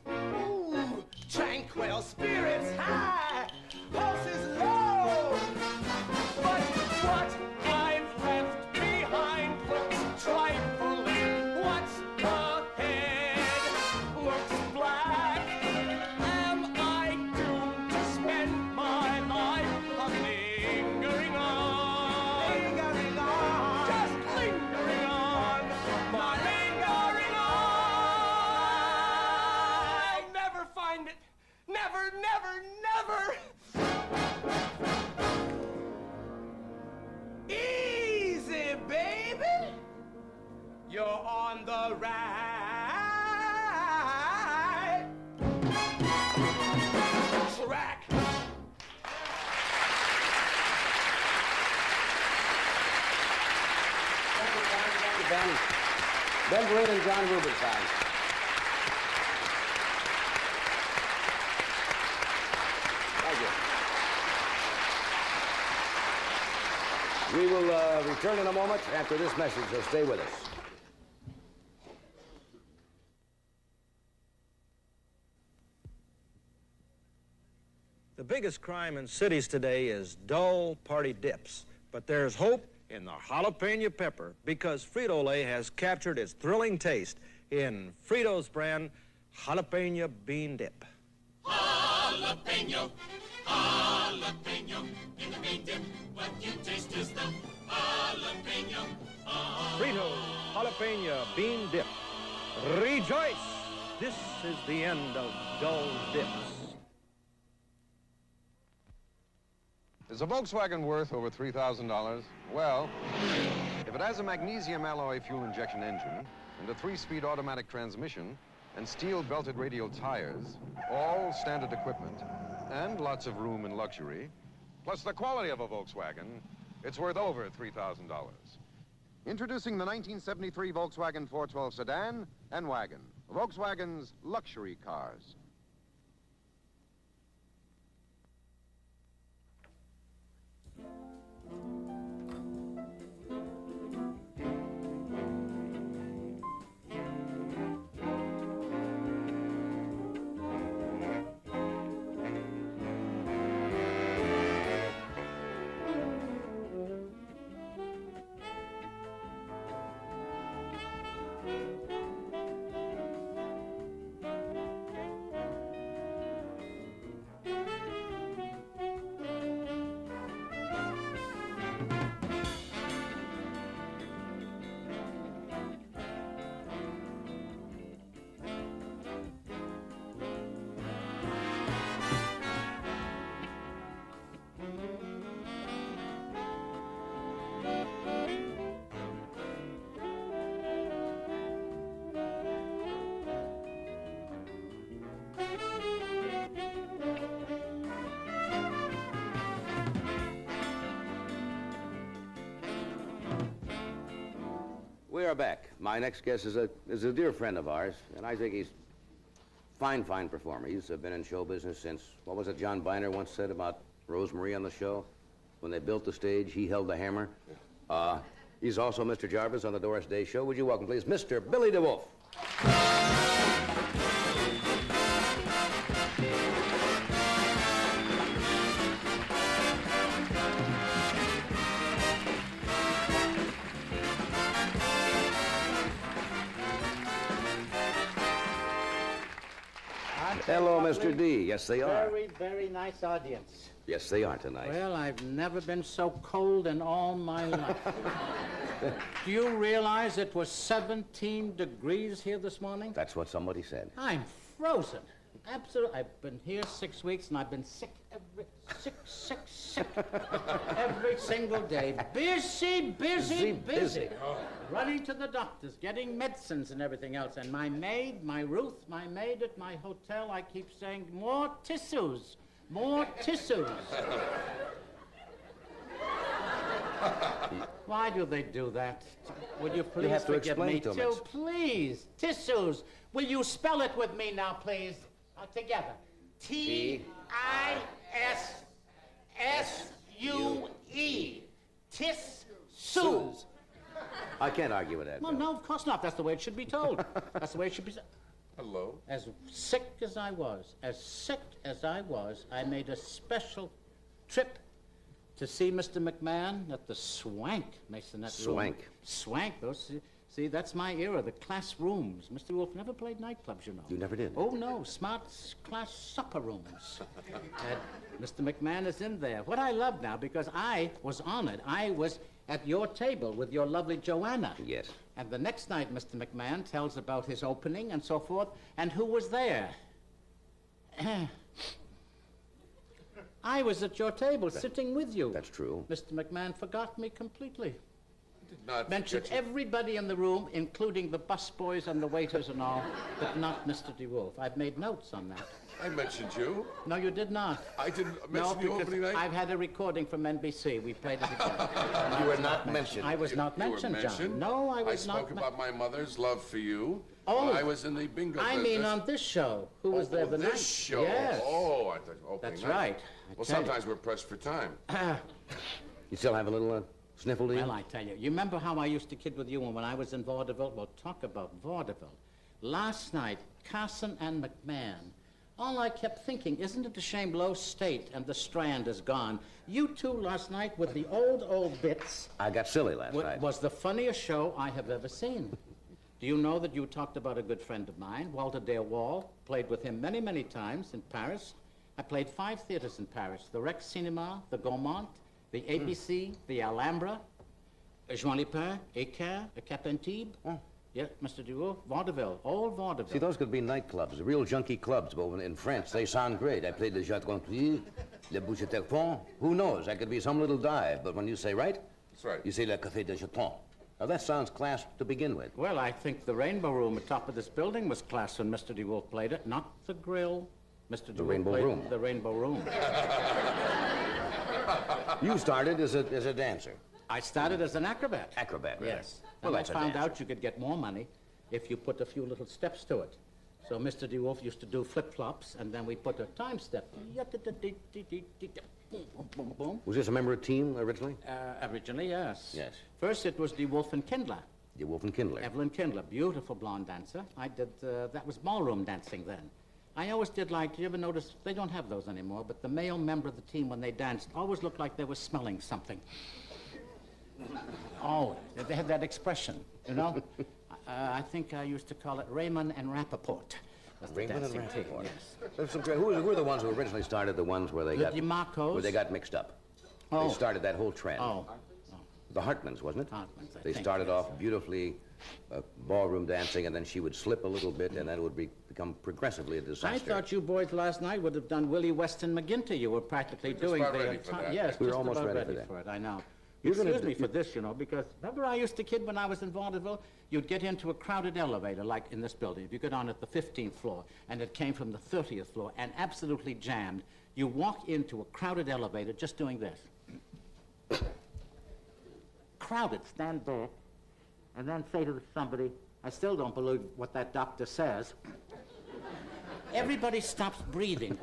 ooh, tranquil, spirits high, pulses low. But what I've left behind looks trifling. What's ahead looks black. Am I doomed to spend my life lingering on? Never! Easy, baby! You're on the right track. Ben. Ben Vereen and John Rubinstein. We will return in a moment after this message, so stay with us. The biggest crime in cities today is dull party dips. But there's hope in the jalapeno pepper because Frito-Lay has captured its thrilling taste in Frito's brand jalapeno bean dip. Jalapeno, jalapeno, in the bean dip, what you taste is the jalapeno. Frito's jalapeno bean dip. Rejoice! This is the end of dull dips. Is a Volkswagen worth over $3,000? Well, if it has a magnesium alloy fuel injection engine and a 3-speed automatic transmission and steel-belted radial tires, all standard equipment, and lots of room and luxury, plus the quality of a Volkswagen, it's worth over $3,000. Introducing the 1973 Volkswagen 412 sedan and wagon, Volkswagen's luxury cars. We are back. My next guest is a dear friend of ours, and I think he's fine performer. He's been in show business since, what was it John Biner once said about Rosemary on the show? When they built the stage, he held the hammer. He's also Mr. Jarvis on the Doris Day Show. Would you welcome, please, Mr. Billy DeWolf. Hello, Mr. D. Yes, they are. Very, very nice audience. Yes, they are tonight. Well, I've never been so cold in all my life. Do you realize it was 17 degrees here this morning? That's what somebody said. I'm frozen. Absolutely. I've been here 6 weeks, and I've been sick every single day. Busy. Running to the doctors, getting medicines and everything else. And my maid, my Ruth, my maid at my hotel, I keep saying, more tissues. More tissues. Why do they do that? Would you please have to forgive me explain to too? them. Please. Tissues. Will you spell it with me now, please? Together. Tisue. Tissues. I can't argue with that. Well, no, of course not. That's the way it should be told. That's the way it should be said. Hello? As sick as I was, I made a special trip to see Mr. McMahon at the Swank Masonette Room. Swank, those, see, that's my era, the class rooms. Mr. Wolf never played nightclubs, you know. You never did? Oh, no, smart class supper rooms. And Mr. McMahon is in there. What I love now, because I was honored, I was at your table with your lovely Joanna. Yes. And the next night, Mr. McMahon tells about his opening and so forth, and who was there? I was at your table, sitting with you. That's true. Mr. McMahon forgot me completely. Did not Mentioned forget you. everybody in the room, including the busboys and the waiters and all, but not Mr. DeWolf. I've made notes on that. I mentioned you. No, you did not. I didn't mention you opening night? I've had a recording from NBC. We played it again. You were not mentioned. I was not mentioned, You were mentioned. John. No, I was not. I spoke about my mother's love for you. Oh. When I was in the bingo I business. mean on this show. Who was there the this night? show? Yes. Oh, I thought opening That's night. right. Well, sometimes we're pressed for time. You still have a little sniffle, do you? Well, I tell you, you remember how I used to kid with you when I was in vaudeville? Well, talk about vaudeville. Last night, Carson and McMahon. All I kept thinking, isn't it a shame Low State and the Strand is gone? You two last night with the old bits. I got silly last night. Was the funniest show I have ever seen. Do you know that you talked about a good friend of mine, Walter Dale Wall? Played with him many, many times in Paris. I played 5 theaters in Paris. The Rex Cinema, the Gaumont, the ABC, the Alhambra, Jean Lepin, Équerre, the Cap Antibes. Yeah, Mr. DeWolf, vaudeville, all vaudeville. See, those could be nightclubs, real junkie clubs, but in France, they sound great. I played the Jacques-Gontier, Le Bouche-Terpont. Who knows? That could be some little dive, but when you say right, that's right. You say Le Café de Jeton. Now, that sounds class to begin with. Well, I think the Rainbow Room at top of this building was class when Mr. DeWolf played it, not the Grill. Mr. DeWolf Rainbow played Room. The Rainbow Room. You started as a dancer. I started as an acrobat. Acrobat, right. Yes. Well, And that's I a found dancer. out you could get more money if you put a few little steps to it. So Mr. DeWolf used to do flip-flops, and then we put a time step. Was this a member of a team originally? Originally, yes. Yes. First, it was DeWolf and Kindler. DeWolf and Kindler. Evelyn Kindler, beautiful blonde dancer. I did, that was ballroom dancing then. I always did like, do you ever notice, they don't have those anymore, but the male member of the team when they danced always looked like they were smelling something. Oh, they had that expression, you know? I think I used to call it Raymond and Rappaport. was the Raymond and dancing team, Rappaport. yes. There's some great, who were the ones who originally started the ones where they The got... DeMarcos. Where they got mixed up. Oh. They started that whole trend. Oh. The Hartmans, wasn't it? Hartmans, I They think, started yes. off beautifully ballroom dancing, and then she would slip a little bit, and then it would become progressively a disaster. I thought you boys last night would have done Willie Weston McGinty. You were practically doing about the ready for that. Yes, We were just almost about ready for ready that. it. I know. You're gonna Excuse me do- for this, you know, because remember I used to kid when I was in vaudeville? You'd get into a crowded elevator, like in this building. If you get on at the 15th floor, and it came from the 30th floor, and absolutely jammed, you walk into a crowded elevator just doing this. Crowded, stand there, and then say to somebody, I still don't believe what that doctor says. Everybody stops breathing.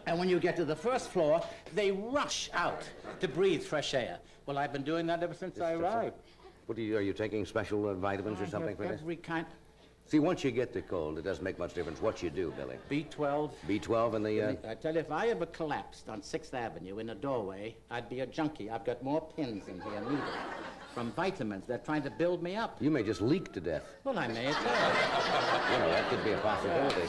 And when you get to the first floor, they rush out to breathe fresh air. Well, I've been doing that ever since I arrived. What are you taking special vitamins or something for this? Every kind. See, once you get the cold, it doesn't make much difference what you do, Billy. B12. B12 and the... I tell you, if I ever collapsed on 6th Avenue in a doorway, I'd be a junkie. I've got more pins in here, needles. From vitamins. They're trying to build me up. You may just leak to death. Well, I may as well. You know, that could be a possibility.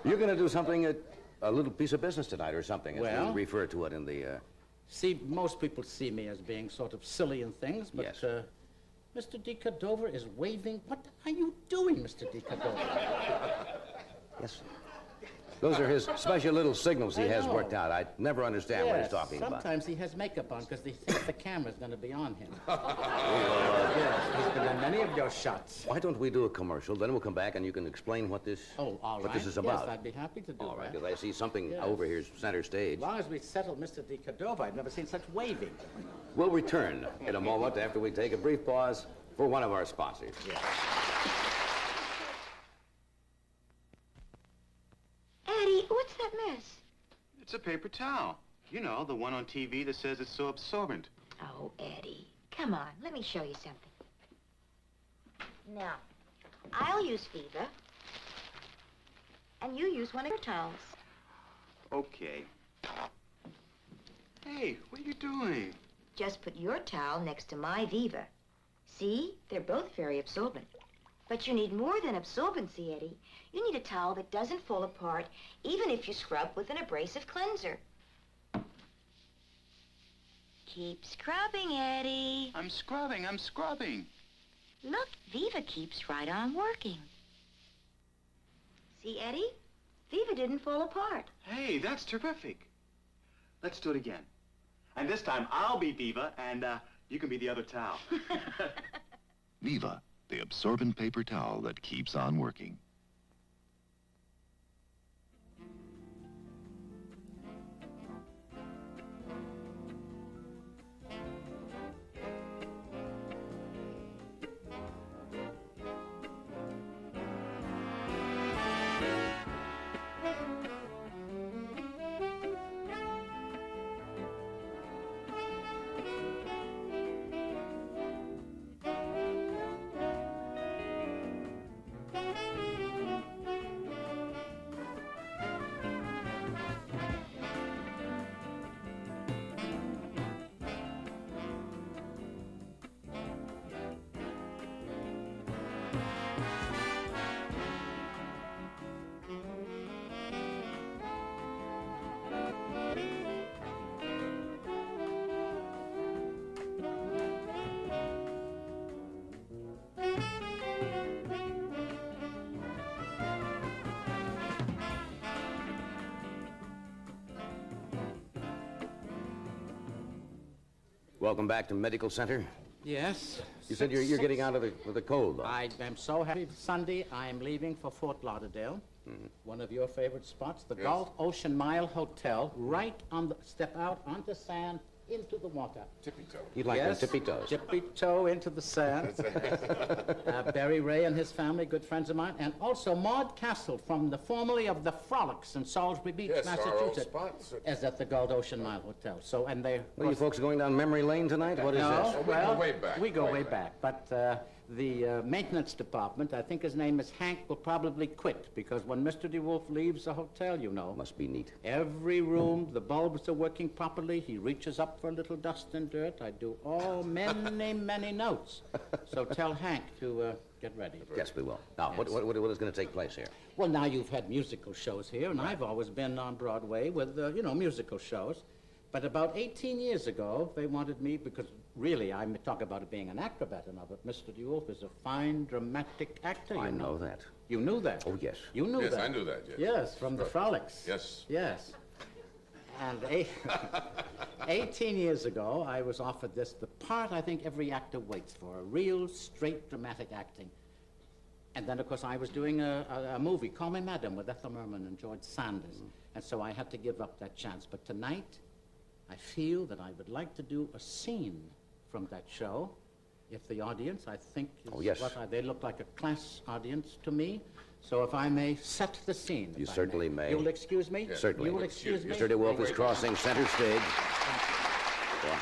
You're going to do something, a little piece of business tonight or something, as Well, we refer to it in the... See, most people see me as being sort of silly and things, but Yes. Mr. De Cordova is waving. What are you doing, Mr. De Cordova? Yes. Those are his special little signals he I has know. worked out. I never understand what he's talking about. Sometimes he has makeup on because he thinks the camera's going to be on him. Yes, he's been in many of your shots. Why don't we do a commercial, then we'll come back and you can explain what this, all what right. this is about. Yes, I'd be happy to do All right, that. because I see something Yes. over here center stage. As long as we settle Mr. De Cordova, I've never seen such waving. We'll return in a moment after we take a brief pause for one of our sponsors. Eddie, what's that mess? It's a paper towel. You know, the one on TV that says it's so absorbent. Oh, Eddie, come on, let me show you something. Now, I'll use Viva, and you use one of your towels. Okay. Hey, what are you doing? Just put your towel next to my Viva. See, they're both very absorbent. But you need more than absorbency, Eddie. You need a towel that doesn't fall apart, even if you scrub with an abrasive cleanser. Keep scrubbing, Eddie. I'm scrubbing, I'm scrubbing. Look, Viva keeps right on working. See, Eddie? Viva didn't fall apart. Hey, that's terrific. Let's do it again. And this time I'll be Viva, and you can be the other towel. Viva, the absorbent paper towel that keeps on working. Welcome back to Medical Center. Yes. You said you're getting out of the cold, though. I am so happy. Sunday, I am leaving for Fort Lauderdale, one of your favorite spots, the Yes. Gulf Ocean Mile Hotel, right on the, step out onto sand, into the water. Tippy-toe. You'd like Yes, them tippy-toes. Tippy-toe into the sand. Barry Ray and his family, good friends of mine, and also Maud Castle from the formerly of the Frolics in Salisbury Beach, Yes, our old Massachusetts, spot. is at the Gulf Ocean Mile Hotel. So, and they... What are you folks going down memory lane tonight? What is No, this? Oh, we well, go way back. We go way back. But the maintenance department, I think his name is Hank, will probably quit because when Mr. DeWolf leaves the hotel, you know. Must be neat. Every room, the bulbs are working properly. He reaches up for a little dust and dirt. I do many, many notes. So tell Hank to get ready. Yes, we will. Now, Yes. what is going to take place here? Well, now you've had musical shows here, and I've always been on Broadway with, musical shows. But about 18 years ago, they wanted me, because really, I talk about it being an acrobat and all, but Mr. DeWolf is a fine dramatic actor. I know that. You knew that? Oh, yes. You knew Yes, that? I knew that, yes. Yes, from the Frolics. Yes. Yes. And 18 years ago, I was offered the part I think every actor waits for, a real straight dramatic acting. And then, of course, I was doing a movie, Call Me Madam, with Ethel Merman and George Sanders. And so I had to give up that chance. But tonight, I feel that I would like to do a scene from that show. If the audience, I think, is Oh, yes. they look like a class audience to me. So if I may set the scene. You if I certainly may. You'll excuse me? Certainly. You will excuse me? Mr. DeWolf is crossing center stage. Yeah.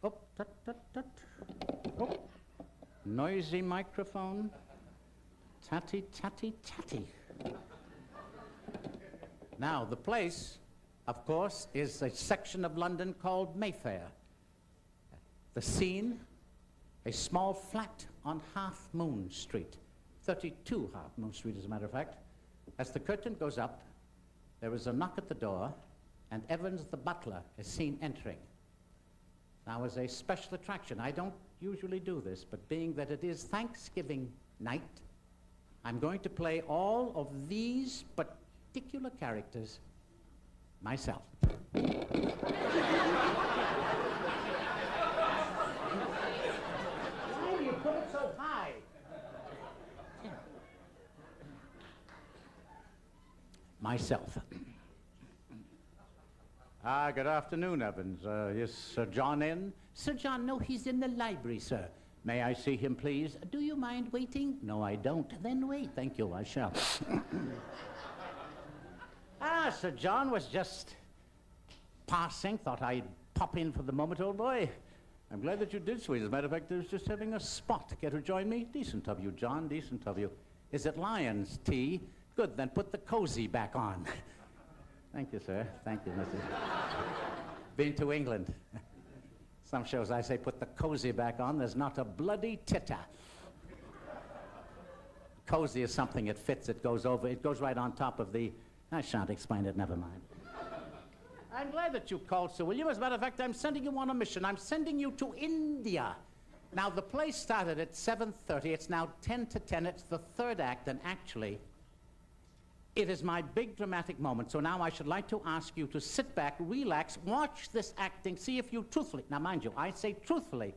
Oh, tut, tut, tut. Oh. Noisy microphone. Tatty, tatty, tatty. Now, the place, of course, is a section of London called Mayfair. The scene, a small flat on Half Moon Street. 32 Half Moon Street, as a matter of fact. As the curtain goes up, there is a knock at the door, and Evans the butler is seen entering. Now, as a special attraction, I don't usually do this, but being that it is Thanksgiving night, I'm going to play all of these particular characters myself. Why do you put it so high? Myself. Good afternoon, Evans. Is Sir John in? Sir John, no, he's in the library, sir. May I see him, please? Do you mind waiting? No, I don't. Then wait. Thank you, I shall. Sir John was just passing. Thought I'd pop in for the moment, old boy. I'm glad that you did, sweet. As a matter of fact, I was just having a spot. Care to join me? Decent of you, John, decent of you. Is it Lion's tea? Good, then put the cozy back on. Thank you, sir. Thank you, Mrs. Been to England. Some shows I say put the cozy back on. There's not a bloody titter. Cozy is something that fits. It goes over. It goes right on top of the... I shan't explain it. Never mind. I'm glad that you called, Sir William. As a matter of fact, I'm sending you on a mission. I'm sending you to India. Now, the play started at 7:30. It's now 10 to 10. It's the third act, and actually, it is my big dramatic moment. So now I should like to ask you to sit back, relax, watch this acting, see if you truthfully, now mind you, I say truthfully,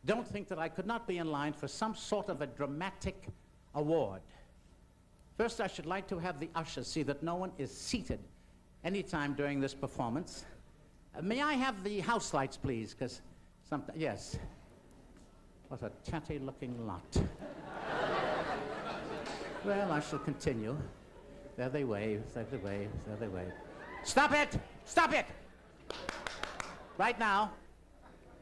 don't think that I could not be in line for some sort of a dramatic award. First, I should like to have the ushers see that no one is seated anytime during this performance. May I have the house lights, please? Because yes. What a tatty-looking lot. Well, I shall continue. There they wave, there they wave, there they wave. Stop it! Stop it! Right now.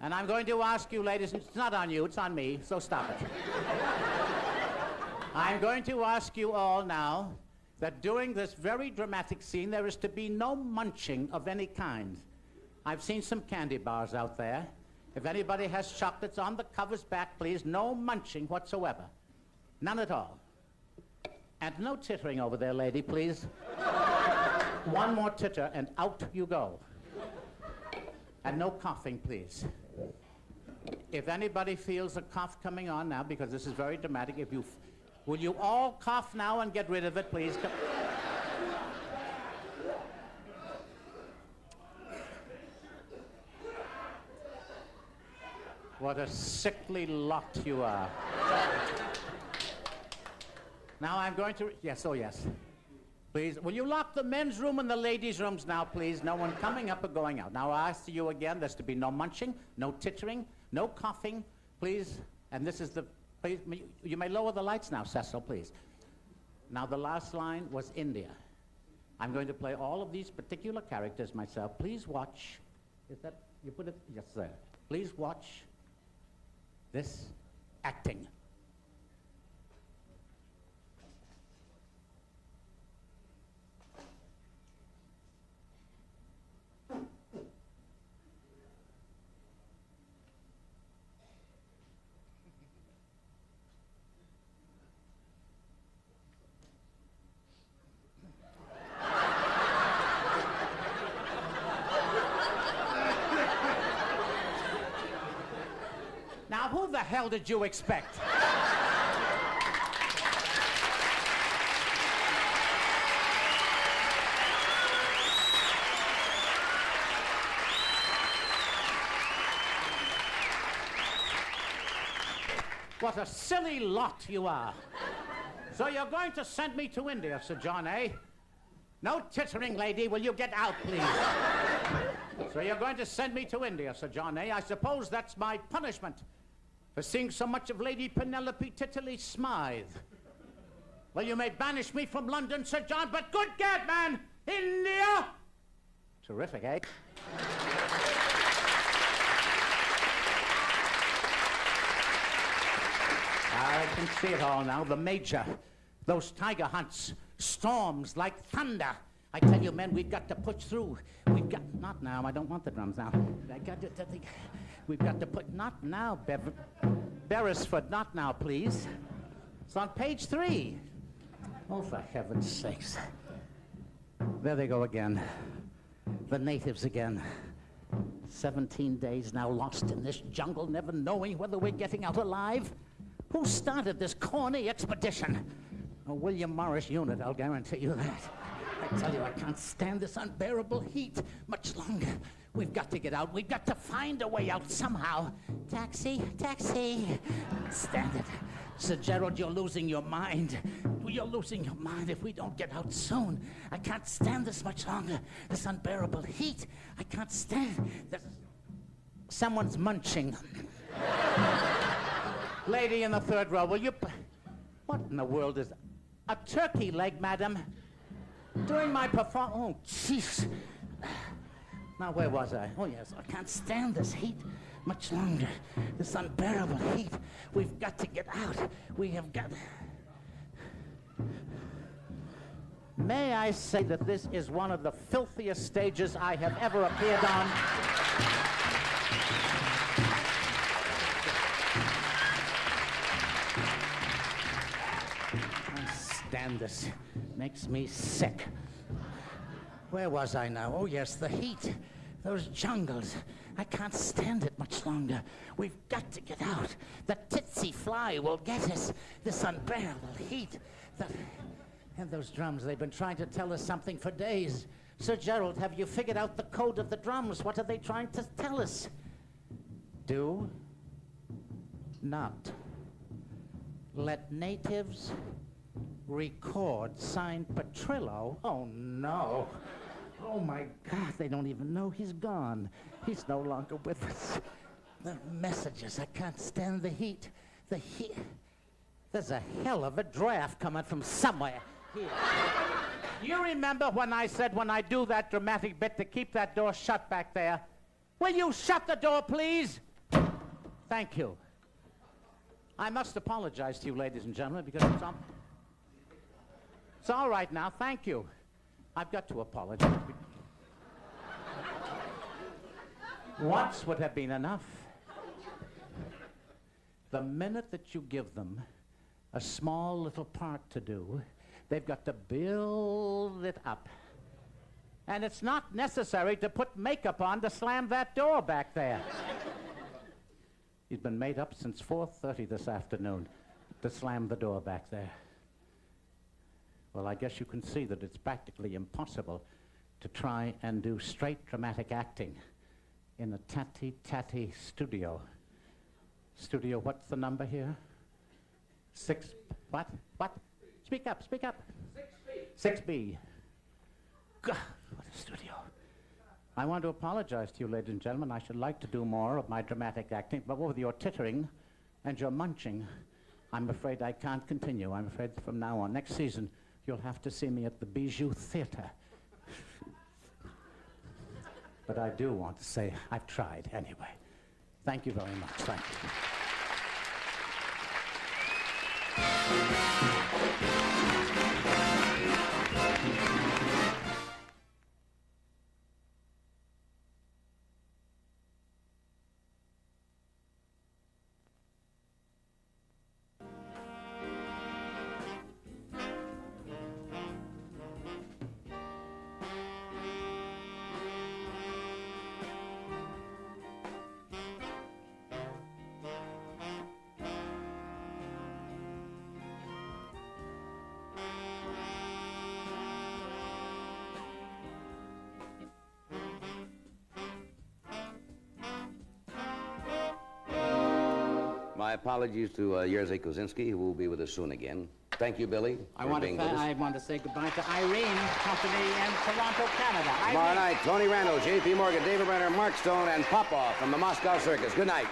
And I'm going to ask you, ladies, it's not on you, it's on me, so stop it. I'm going to ask you all now that during this very dramatic scene, there is to be no munching of any kind. I've seen some candy bars out there. If anybody has chocolates on the covers back, please, no munching whatsoever. None at all. And no tittering over there, lady, please. One more titter, and out you go. And no coughing, please. If anybody feels a cough coming on now, because this is very dramatic, will you all cough now and get rid of it, please? What a sickly lot you are. Now I'm going to... Yes, oh yes. Please, will you lock the men's room and the ladies' rooms now, please? No one coming up or going out. Now I ask you again, there's to be no munching, no tittering, no coughing, please. And this is the... Please, you may lower the lights now, Cecil, please. Now the last line was India. I'm going to play all of these particular characters myself. Please watch. Is that... You put it... Yes, sir. Please watch this acting. Now, who the hell did you expect? What a silly lot you are. So you're going to send me to India, Sir John, eh? No tittering, lady. Will you get out, please? So you're going to send me to India, Sir John, eh? I suppose that's my punishment for seeing so much of Lady Penelope Titterly Smythe. Well, you may banish me from London, Sir John, but good gad, man! India! Terrific, eh? I can see it all now. The Major. Those tiger hunts. Storms like thunder. I tell you, men, we've got to push through. We've got... Not now. I don't want the drums now. I got to... We've got to put... Not now, Beresford. Not now, please. It's on page 3. Oh, for heaven's sakes. There they go again. The natives again. 17 days now lost in this jungle, never knowing whether we're getting out alive. Who started this corny expedition? A William Morris unit, I'll guarantee you that. I tell you, I can't stand this unbearable heat much longer. We've got to get out. We've got to find a way out somehow. Taxi, taxi. Stand it. Sir Gerald, you're losing your mind. You're losing your mind if we don't get out soon. I can't stand this much longer. This unbearable heat. I can't stand this. Someone's munching. Lady in the third row, will you... What in the world is... A turkey leg, madam. During my performance... Oh, jeez. Now, where was I? Oh, yes, I can't stand this heat much longer. This unbearable heat. We've got to get out. We have got... May I say that this is one of the filthiest stages I have ever appeared on? Stand this. Makes me sick. Where was I now? Oh, yes, the heat. Those jungles. I can't stand it much longer. We've got to get out. The tsetse fly will get us. This unbearable heat. And those drums, they've been trying to tell us something for days. Sir Gerald, have you figured out the code of the drums? What are they trying to tell us? Do not let natives record. Signed Petrillo. Oh, no. Oh, my God, they don't even know he's gone. He's no longer with us. The messages, I can't stand the heat. The heat. There's a hell of a draft coming from somewhere here. You remember when I said when I do that dramatic bit to keep that door shut back there? Will you shut the door, please? Thank you. I must apologize to you, ladies and gentlemen, because it's all right now. Thank you. I've got to apologize. Once would have been enough. The minute that you give them a small little part to do, they've got to build it up. And it's not necessary to put makeup on to slam that door back there. He's been made up since 4:30 this afternoon to slam the door back there. Well, I guess you can see that it's practically impossible to try and do straight dramatic acting in a tatty-tatty studio. Studio, what's the number here? 6, what? What? Speak up, speak up. 6B. 6B. God, what a studio. I want to apologize to you, ladies and gentlemen. I should like to do more of my dramatic acting, but with your tittering and your munching, I'm afraid I can't continue. I'm afraid from now on, next season, you'll have to see me at the Bijou Theater. But I do want to say I've tried anyway. Thank you very much. Thank you. My apologies to Jerzy Kosinski, who will be with us soon again. Thank you, Billy, I for want being with us. to say goodbye to Irene, company in Toronto, Canada. Tomorrow night, Tony Randall, J.P. Morgan, David Brenner, Mark Stone, and Popov from the Moscow Circus. Good night.